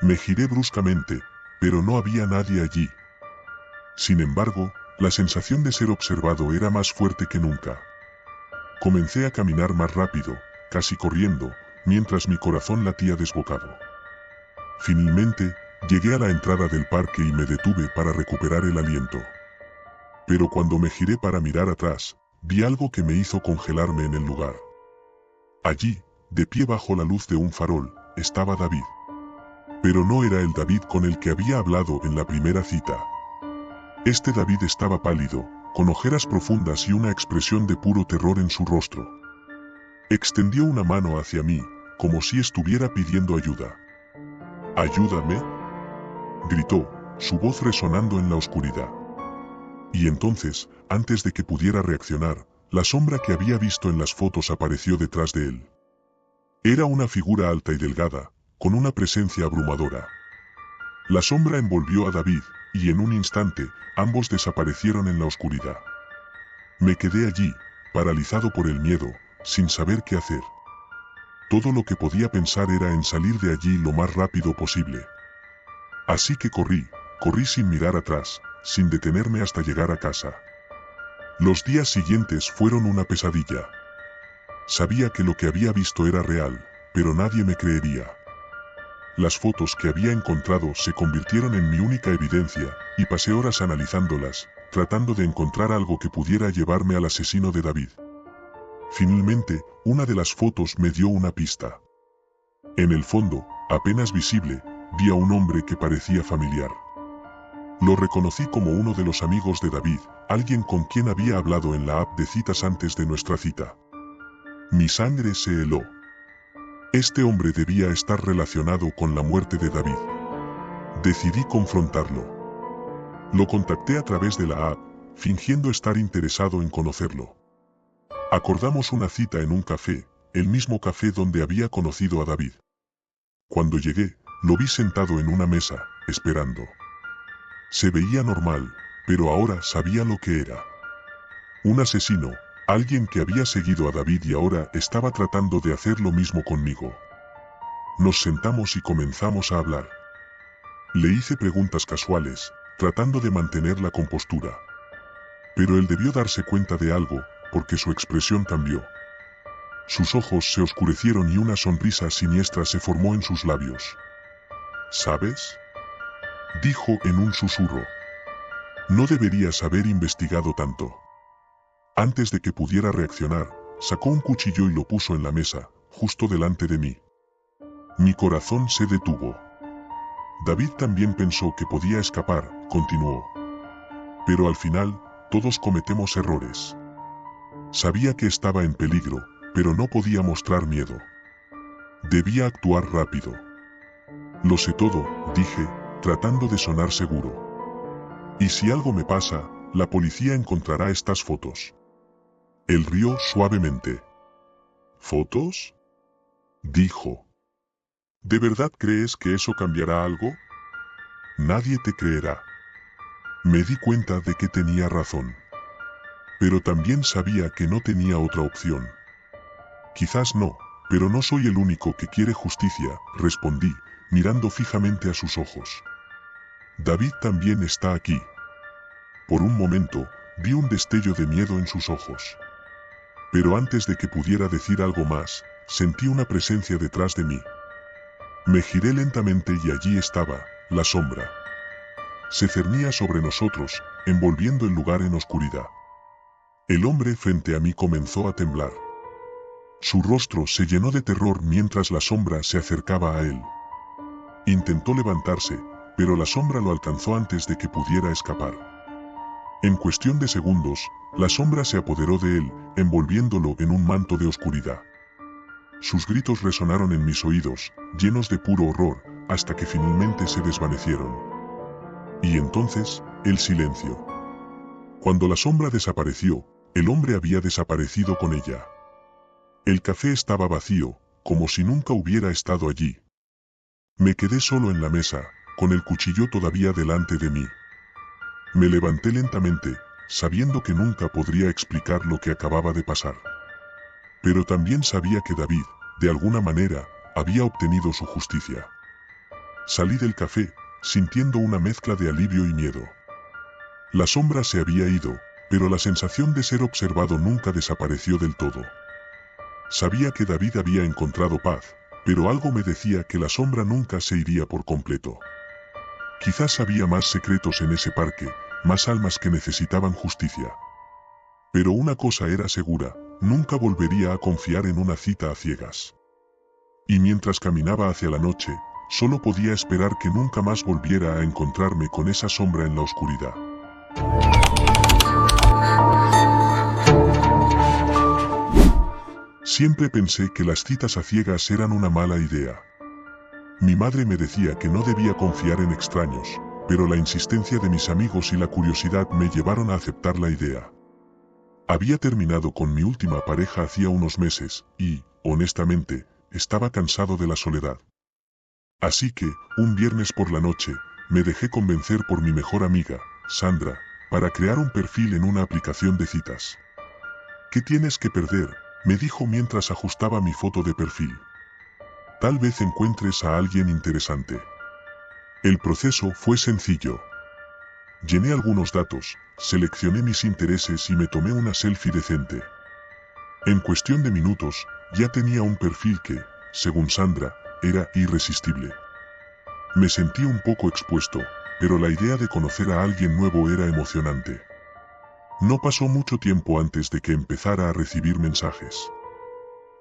Me giré bruscamente, pero no había nadie allí. Sin embargo, la sensación de ser observado era más fuerte que nunca. Comencé a caminar más rápido, casi corriendo, mientras mi corazón latía desbocado. Finalmente, llegué a la entrada del parque y me detuve para recuperar el aliento. Pero cuando me giré para mirar atrás, vi algo que me hizo congelarme en el lugar. Allí, de pie bajo la luz de un farol, estaba David. Pero no era el David con el que había hablado en la primera cita. Este David estaba pálido, con ojeras profundas y una expresión de puro terror en su rostro. Extendió una mano hacia mí, como si estuviera pidiendo ayuda. «¿Ayúdame?», gritó, su voz resonando en la oscuridad. Y entonces, antes de que pudiera reaccionar, la sombra que había visto en las fotos apareció detrás de él. Era una figura alta y delgada, con una presencia abrumadora. La sombra envolvió a David, y en un instante, ambos desaparecieron en la oscuridad. Me quedé allí, paralizado por el miedo, sin saber qué hacer. Todo lo que podía pensar era en salir de allí lo más rápido posible. Así que corrí sin mirar atrás, sin detenerme hasta llegar a casa. Los días siguientes fueron una pesadilla. Sabía que lo que había visto era real, pero nadie me creería. Las fotos que había encontrado se convirtieron en mi única evidencia, y pasé horas analizándolas, tratando de encontrar algo que pudiera llevarme al asesino de David. Finalmente, una de las fotos me dio una pista. En el fondo, apenas visible, vi a un hombre que parecía familiar. Lo reconocí como uno de los amigos de David, alguien con quien había hablado en la app de citas antes de nuestra cita. Mi sangre se heló. Este hombre debía estar relacionado con la muerte de David. Decidí confrontarlo. Lo contacté a través de la app, fingiendo estar interesado en conocerlo. Acordamos una cita en un café, el mismo café donde había conocido a David. Cuando llegué, lo vi sentado en una mesa, esperando. Se veía normal, pero ahora sabía lo que era. Un asesino, alguien que había seguido a David y ahora estaba tratando de hacer lo mismo conmigo. Nos sentamos y comenzamos a hablar. Le hice preguntas casuales, tratando de mantener la compostura. Pero él debió darse cuenta de algo, porque su expresión cambió. Sus ojos se oscurecieron y una sonrisa siniestra se formó en sus labios. ¿Sabes?, dijo en un susurro. No deberías haber investigado tanto. Antes de que pudiera reaccionar, sacó un cuchillo y lo puso en la mesa, justo delante de mí. Mi corazón se detuvo. David también pensó que podía escapar, continuó. Pero al final, todos cometemos errores. Sabía que estaba en peligro, pero no podía mostrar miedo. Debía actuar rápido. Lo sé todo, dije, tratando de sonar seguro. Y si algo me pasa, la policía encontrará estas fotos. Él rió suavemente. ¿Fotos?, dijo. ¿De verdad crees que eso cambiará algo? Nadie te creerá. Me di cuenta de que tenía razón. Pero también sabía que no tenía otra opción. Quizás no, pero no soy el único que quiere justicia, respondí, mirando fijamente a sus ojos. David también está aquí. Por un momento, vi un destello de miedo en sus ojos. Pero antes de que pudiera decir algo más, sentí una presencia detrás de mí. Me giré lentamente y allí estaba, la sombra. Se cernía sobre nosotros, envolviendo el lugar en oscuridad. El hombre frente a mí comenzó a temblar. Su rostro se llenó de terror mientras la sombra se acercaba a él. Intentó levantarse, pero la sombra lo alcanzó antes de que pudiera escapar. En cuestión de segundos, la sombra se apoderó de él, envolviéndolo en un manto de oscuridad. Sus gritos resonaron en mis oídos, llenos de puro horror, hasta que finalmente se desvanecieron. Y entonces, el silencio. Cuando la sombra desapareció, el hombre había desaparecido con ella. El café estaba vacío, como si nunca hubiera estado allí. Me quedé solo en la mesa, con el cuchillo todavía delante de mí. Me levanté lentamente, sabiendo que nunca podría explicar lo que acababa de pasar. Pero también sabía que David, de alguna manera, había obtenido su justicia. Salí del café, sintiendo una mezcla de alivio y miedo. La sombra se había ido, pero la sensación de ser observado nunca desapareció del todo. Sabía que David había encontrado paz, pero algo me decía que la sombra nunca se iría por completo. Quizás había más secretos en ese parque, más almas que necesitaban justicia. Pero una cosa era segura, nunca volvería a confiar en una cita a ciegas. Y mientras caminaba hacia la noche, solo podía esperar que nunca más volviera a encontrarme con esa sombra en la oscuridad. Siempre pensé que las citas a ciegas eran una mala idea. Mi madre me decía que no debía confiar en extraños, pero la insistencia de mis amigos y la curiosidad me llevaron a aceptar la idea. Había terminado con mi última pareja hacía unos meses, y, honestamente, estaba cansado de la soledad. Así que, un viernes por la noche, me dejé convencer por mi mejor amiga, Sandra, para crear un perfil en una aplicación de citas. ¿Qué tienes que perder?, me dijo mientras ajustaba mi foto de perfil. Tal vez encuentres a alguien interesante. El proceso fue sencillo. Llené algunos datos, seleccioné mis intereses y me tomé una selfie decente. En cuestión de minutos, ya tenía un perfil que, según Sandra, era irresistible. Me sentí un poco expuesto, pero la idea de conocer a alguien nuevo era emocionante. No pasó mucho tiempo antes de que empezara a recibir mensajes.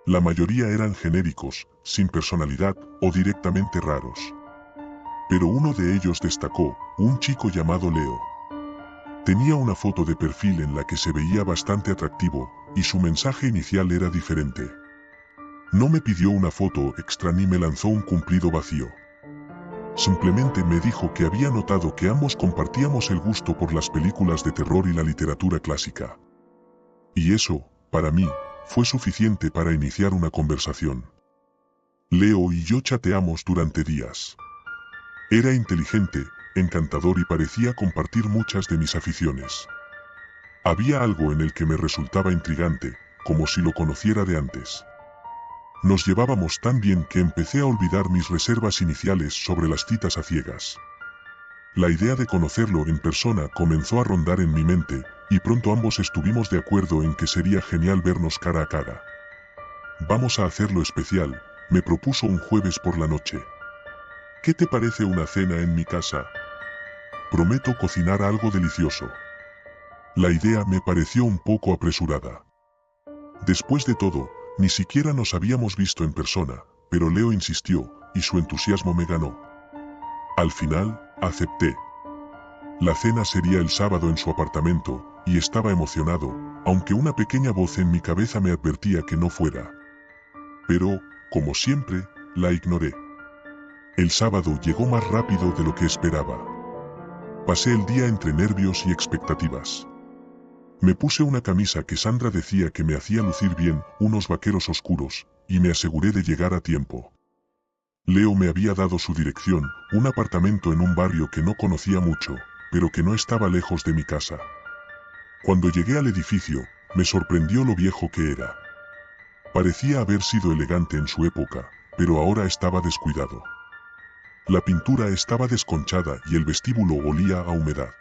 La mayoría eran genéricos, sin personalidad o directamente raros. Pero uno de ellos destacó, un chico llamado Leo. Tenía una foto de perfil en la que se veía bastante atractivo, y su mensaje inicial era diferente. No me pidió una foto extra ni me lanzó un cumplido vacío. Simplemente me dijo que había notado que ambos compartíamos el gusto por las películas de terror y la literatura clásica. Y eso, para mí, fue suficiente para iniciar una conversación. Leo y yo chateamos durante días. Era inteligente, encantador y parecía compartir muchas de mis aficiones. Había algo en el que me resultaba intrigante, como si lo conociera de antes. Nos llevábamos tan bien que empecé a olvidar mis reservas iniciales sobre las citas a ciegas. La idea de conocerlo en persona comenzó a rondar en mi mente, y pronto ambos estuvimos de acuerdo en que sería genial vernos cara a cara. Vamos a hacerlo especial, me propuso un jueves por la noche. ¿Qué te parece una cena en mi casa? Prometo cocinar algo delicioso. La idea me pareció un poco apresurada. Después de todo, ni siquiera nos habíamos visto en persona, pero Leo insistió, y su entusiasmo me ganó. Al final, acepté. La cena sería el sábado en su apartamento, y estaba emocionado, aunque una pequeña voz en mi cabeza me advertía que no fuera. Pero, como siempre, la ignoré. El sábado llegó más rápido de lo que esperaba. Pasé el día entre nervios y expectativas. Me puse una camisa que Sandra decía que me hacía lucir bien, unos vaqueros oscuros, y me aseguré de llegar a tiempo. Leo me había dado su dirección, un apartamento en un barrio que no conocía mucho, pero que no estaba lejos de mi casa. Cuando llegué al edificio, me sorprendió lo viejo que era. Parecía haber sido elegante en su época, pero ahora estaba descuidado. La pintura estaba desconchada y el vestíbulo olía a humedad.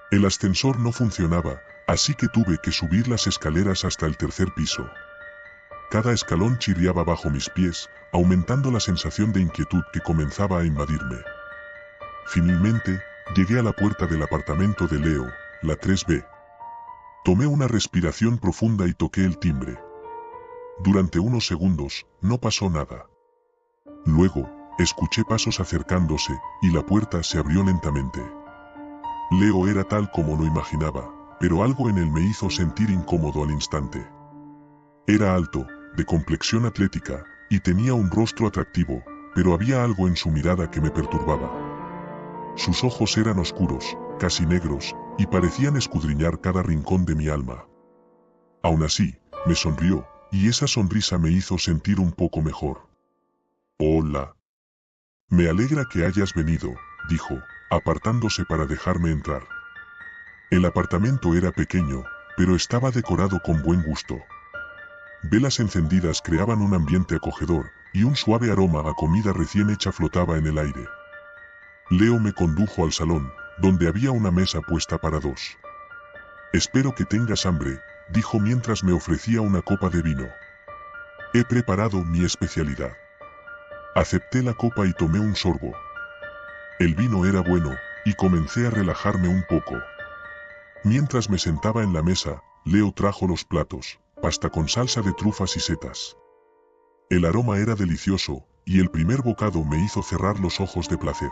El ascensor no funcionaba, así que tuve que subir las escaleras hasta el tercer piso. Cada escalón chirriaba bajo mis pies, aumentando la sensación de inquietud que comenzaba a invadirme. Finalmente, llegué a la puerta del apartamento de Leo, la 3B. Tomé una respiración profunda y toqué el timbre. Durante unos segundos, no pasó nada. Luego, escuché pasos acercándose, y la puerta se abrió lentamente. Leo era tal como lo imaginaba, pero algo en él me hizo sentir incómodo al instante. Era alto, de complexión atlética, y tenía un rostro atractivo, pero había algo en su mirada que me perturbaba. Sus ojos eran oscuros, casi negros, y parecían escudriñar cada rincón de mi alma. Aún así, me sonrió, y esa sonrisa me hizo sentir un poco mejor. Hola. Me alegra que hayas venido, dijo, apartándose para dejarme entrar. El apartamento era pequeño, pero estaba decorado con buen gusto. Velas encendidas creaban un ambiente acogedor, y un suave aroma a comida recién hecha flotaba en el aire. Leo me condujo al salón, donde había una mesa puesta para dos. Espero que tengas hambre, dijo mientras me ofrecía una copa de vino. He preparado mi especialidad. Acepté la copa y tomé un sorbo. El vino era bueno, y comencé a relajarme un poco. Mientras me sentaba en la mesa, Leo trajo los platos, pasta con salsa de trufas y setas. El aroma era delicioso, y el primer bocado me hizo cerrar los ojos de placer.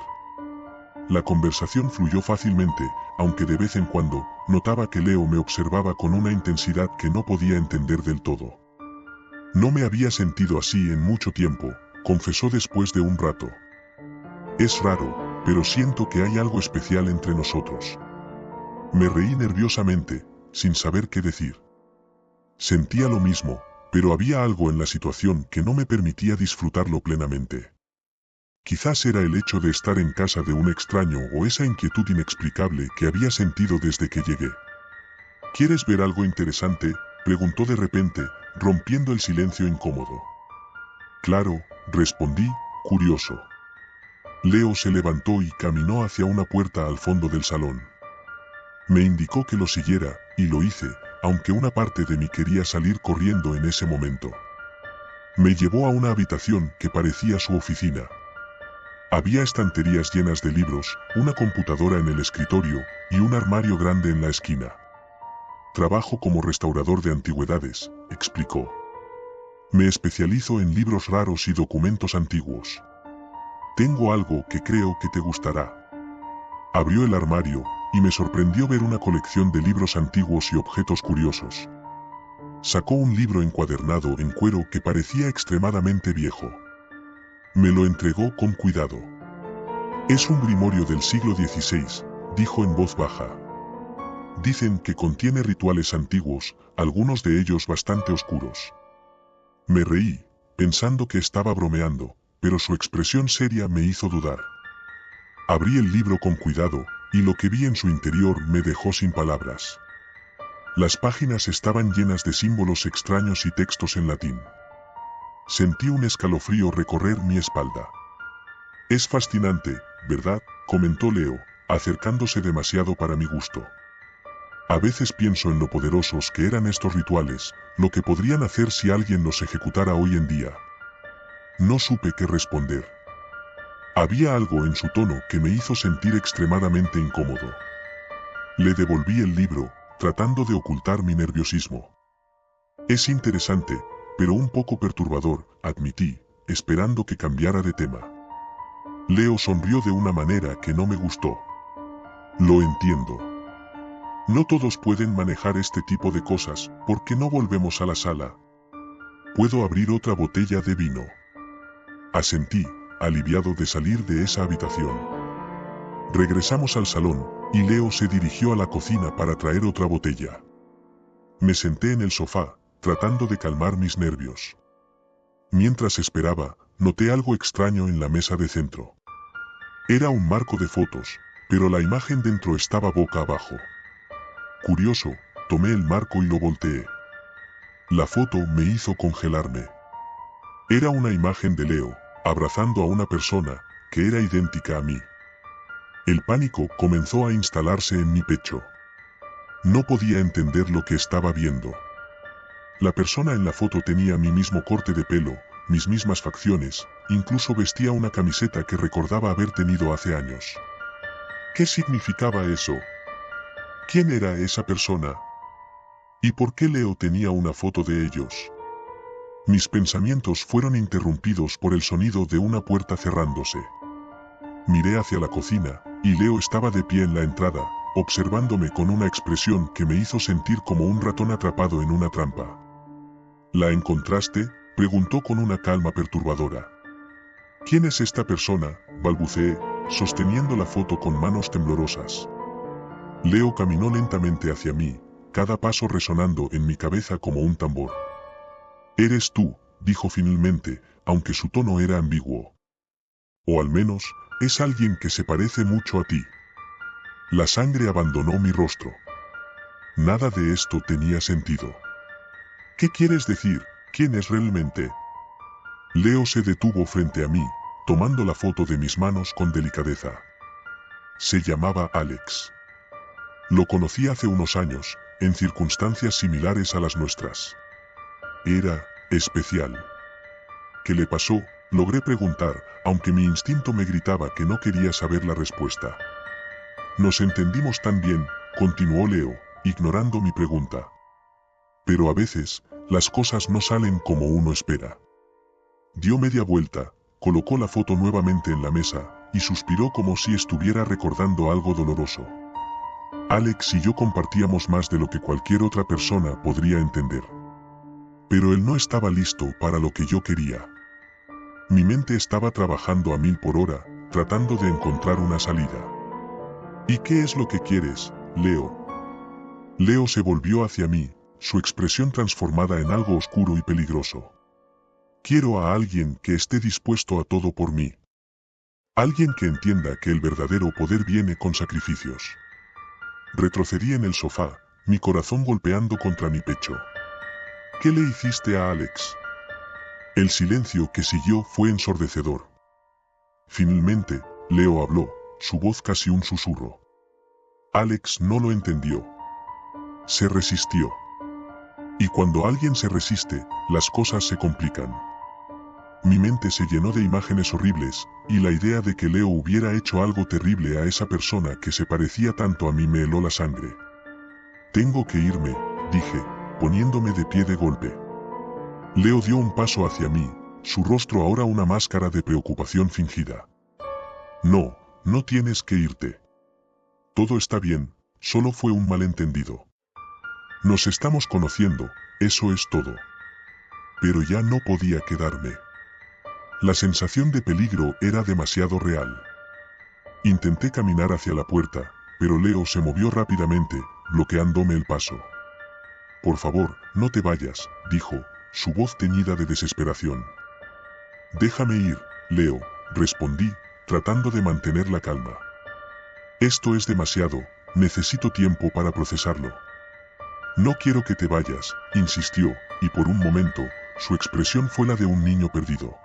La conversación fluyó fácilmente, aunque de vez en cuando, notaba que Leo me observaba con una intensidad que no podía entender del todo. No me había sentido así en mucho tiempo, confesó después de un rato. Es raro, pero siento que hay algo especial entre nosotros. Me reí nerviosamente, sin saber qué decir. Sentía lo mismo, pero había algo en la situación que no me permitía disfrutarlo plenamente. Quizás era el hecho de estar en casa de un extraño o esa inquietud inexplicable que había sentido desde que llegué. ¿Quieres ver algo interesante?, preguntó de repente, rompiendo el silencio incómodo. Claro, respondí, curioso. Leo se levantó y caminó hacia una puerta al fondo del salón. Me indicó que lo siguiera, y lo hice, aunque una parte de mí quería salir corriendo en ese momento. Me llevó a una habitación que parecía su oficina. Había estanterías llenas de libros, una computadora en el escritorio, y un armario grande en la esquina. Trabajo como restaurador de antigüedades, explicó. Me especializo en libros raros y documentos antiguos. Tengo algo que creo que te gustará. Abrió el armario, y me sorprendió ver una colección de libros antiguos y objetos curiosos. Sacó un libro encuadernado en cuero que parecía extremadamente viejo. Me lo entregó con cuidado. Es un grimorio del siglo XVI, dijo en voz baja. Dicen que contiene rituales antiguos, algunos de ellos bastante oscuros. Me reí, pensando que estaba bromeando, pero su expresión seria me hizo dudar. Abrí el libro con cuidado, y lo que vi en su interior me dejó sin palabras. Las páginas estaban llenas de símbolos extraños y textos en latín. Sentí un escalofrío recorrer mi espalda. Es fascinante, ¿verdad?, comentó Leo, acercándose demasiado para mi gusto. A veces pienso en lo poderosos que eran estos rituales, lo que podrían hacer si alguien los ejecutara hoy en día. No supe qué responder. Había algo en su tono que me hizo sentir extremadamente incómodo. Le devolví el libro, tratando de ocultar mi nerviosismo. Es interesante, pero un poco perturbador, admití, esperando que cambiara de tema. Leo sonrió de una manera que no me gustó. Lo entiendo. No todos pueden manejar este tipo de cosas, ¿por qué no volvemos a la sala? Puedo abrir otra botella de vino. Asentí, aliviado de salir de esa habitación. Regresamos al salón, y Leo se dirigió a la cocina para traer otra botella. Me senté en el sofá, tratando de calmar mis nervios. Mientras esperaba, noté algo extraño en la mesa de centro. Era un marco de fotos, pero la imagen dentro estaba boca abajo. Curioso, tomé el marco y lo volteé. La foto me hizo congelarme. Era una imagen de Leo, abrazando a una persona, que era idéntica a mí. El pánico comenzó a instalarse en mi pecho. No podía entender lo que estaba viendo. La persona en la foto tenía mi mismo corte de pelo, mis mismas facciones, incluso vestía una camiseta que recordaba haber tenido hace años. ¿Qué significaba eso? ¿Quién era esa persona? ¿Y por qué Leo tenía una foto de ellos? Mis pensamientos fueron interrumpidos por el sonido de una puerta cerrándose. Miré hacia la cocina, y Leo estaba de pie en la entrada, observándome con una expresión que me hizo sentir como un ratón atrapado en una trampa. ¿La encontraste?, preguntó con una calma perturbadora. ¿Quién es esta persona?, balbuceé, sosteniendo la foto con manos temblorosas. Leo caminó lentamente hacia mí, cada paso resonando en mi cabeza como un tambor. «Eres tú», dijo finalmente, aunque su tono era ambiguo. «O al menos, es alguien que se parece mucho a ti». La sangre abandonó mi rostro. Nada de esto tenía sentido. «¿Qué quieres decir? ¿Quién es realmente?» Leo se detuvo frente a mí, tomando la foto de mis manos con delicadeza. Se llamaba Alex. Lo conocí hace unos años, en circunstancias similares a las nuestras. Era especial. ¿Qué le pasó?, logré preguntar, aunque mi instinto me gritaba que no quería saber la respuesta. Nos entendimos tan bien, continuó Leo, ignorando mi pregunta. Pero a veces, las cosas no salen como uno espera. Dio media vuelta, colocó la foto nuevamente en la mesa, y suspiró como si estuviera recordando algo doloroso. Alex y yo compartíamos más de lo que cualquier otra persona podría entender. Pero él no estaba listo para lo que yo quería. Mi mente estaba trabajando a 1000 por hora, tratando de encontrar una salida. ¿Y qué es lo que quieres, Leo? Leo se volvió hacia mí, su expresión transformada en algo oscuro y peligroso. Quiero a alguien que esté dispuesto a todo por mí. Alguien que entienda que el verdadero poder viene con sacrificios. Retrocedí en el sofá, mi corazón golpeando contra mi pecho. ¿Qué le hiciste a Alex? El silencio que siguió fue ensordecedor. Finalmente, Leo habló, su voz casi un susurro. Alex no lo entendió. Se resistió. Y cuando alguien se resiste, las cosas se complican. Mi mente se llenó de imágenes horribles, y la idea de que Leo hubiera hecho algo terrible a esa persona que se parecía tanto a mí me heló la sangre. Tengo que irme, dije, poniéndome de pie de golpe. Leo dio un paso hacia mí, su rostro ahora una máscara de preocupación fingida. No, no tienes que irte. Todo está bien, solo fue un malentendido. Nos estamos conociendo, eso es todo. Pero ya no podía quedarme. La sensación de peligro era demasiado real. Intenté caminar hacia la puerta, pero Leo se movió rápidamente, bloqueándome el paso. Por favor, no te vayas, dijo, su voz teñida de desesperación. Déjame ir, Leo, respondí, tratando de mantener la calma. Esto es demasiado, necesito tiempo para procesarlo. No quiero que te vayas, insistió, y por un momento, su expresión fue la de un niño perdido.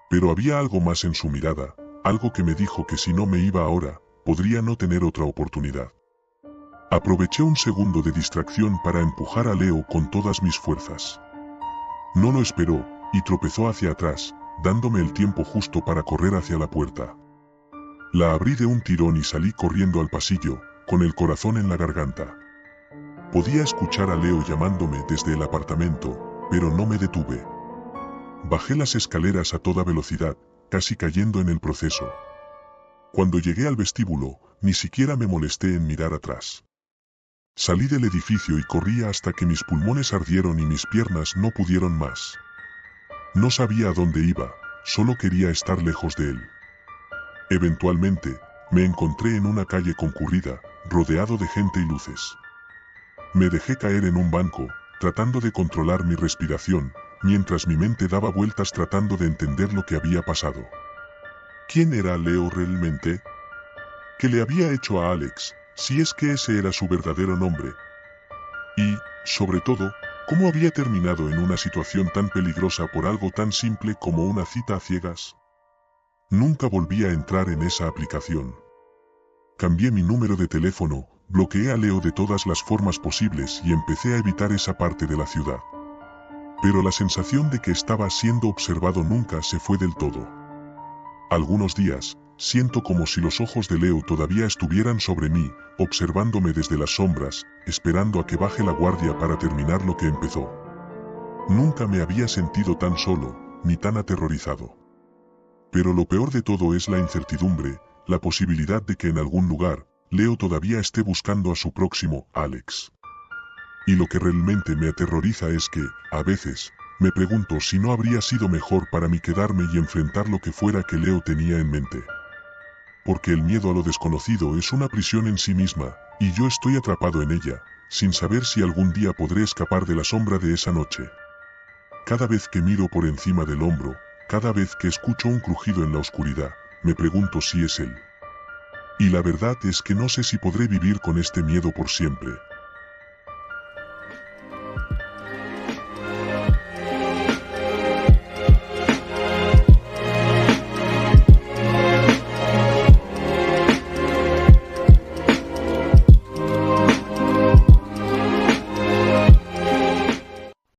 Pero había algo más en su mirada, algo que me dijo que si no me iba ahora, podría no tener otra oportunidad. Aproveché un segundo de distracción para empujar a Leo con todas mis fuerzas. No lo esperó, y tropezó hacia atrás, dándome el tiempo justo para correr hacia la puerta. La abrí de un tirón y salí corriendo al pasillo, con el corazón en la garganta. Podía escuchar a Leo llamándome desde el apartamento, pero no me detuve. Bajé las escaleras a toda velocidad, casi cayendo en el proceso. Cuando llegué al vestíbulo, ni siquiera me molesté en mirar atrás. Salí del edificio y corrí hasta que mis pulmones ardieron y mis piernas no pudieron más. No sabía a dónde iba, solo quería estar lejos de él. Eventualmente, me encontré en una calle concurrida, rodeado de gente y luces. Me dejé caer en un banco, tratando de controlar mi respiración, mientras mi mente daba vueltas tratando de entender lo que había pasado. ¿Quién era Leo realmente? ¿Qué le había hecho a Alex, si es que ese era su verdadero nombre? Y, sobre todo, ¿cómo había terminado en una situación tan peligrosa por algo tan simple como una cita a ciegas? Nunca volví a entrar en esa aplicación. Cambié mi número de teléfono, bloqueé a Leo de todas las formas posibles y empecé a evitar esa parte de la ciudad. Pero la sensación de que estaba siendo observado nunca se fue del todo. Algunos días, siento como si los ojos de Leo todavía estuvieran sobre mí, observándome desde las sombras, esperando a que baje la guardia para terminar lo que empezó. Nunca me había sentido tan solo, ni tan aterrorizado. Pero lo peor de todo es la incertidumbre, la posibilidad de que en algún lugar, Leo todavía esté buscando a su próximo Alex. Y lo que realmente me aterroriza es que, a veces, me pregunto si no habría sido mejor para mí quedarme y enfrentar lo que fuera que Leo tenía en mente. Porque el miedo a lo desconocido es una prisión en sí misma, y yo estoy atrapado en ella, sin saber si algún día podré escapar de la sombra de esa noche. Cada vez que miro por encima del hombro, cada vez que escucho un crujido en la oscuridad, me pregunto si es él. Y la verdad es que no sé si podré vivir con este miedo por siempre.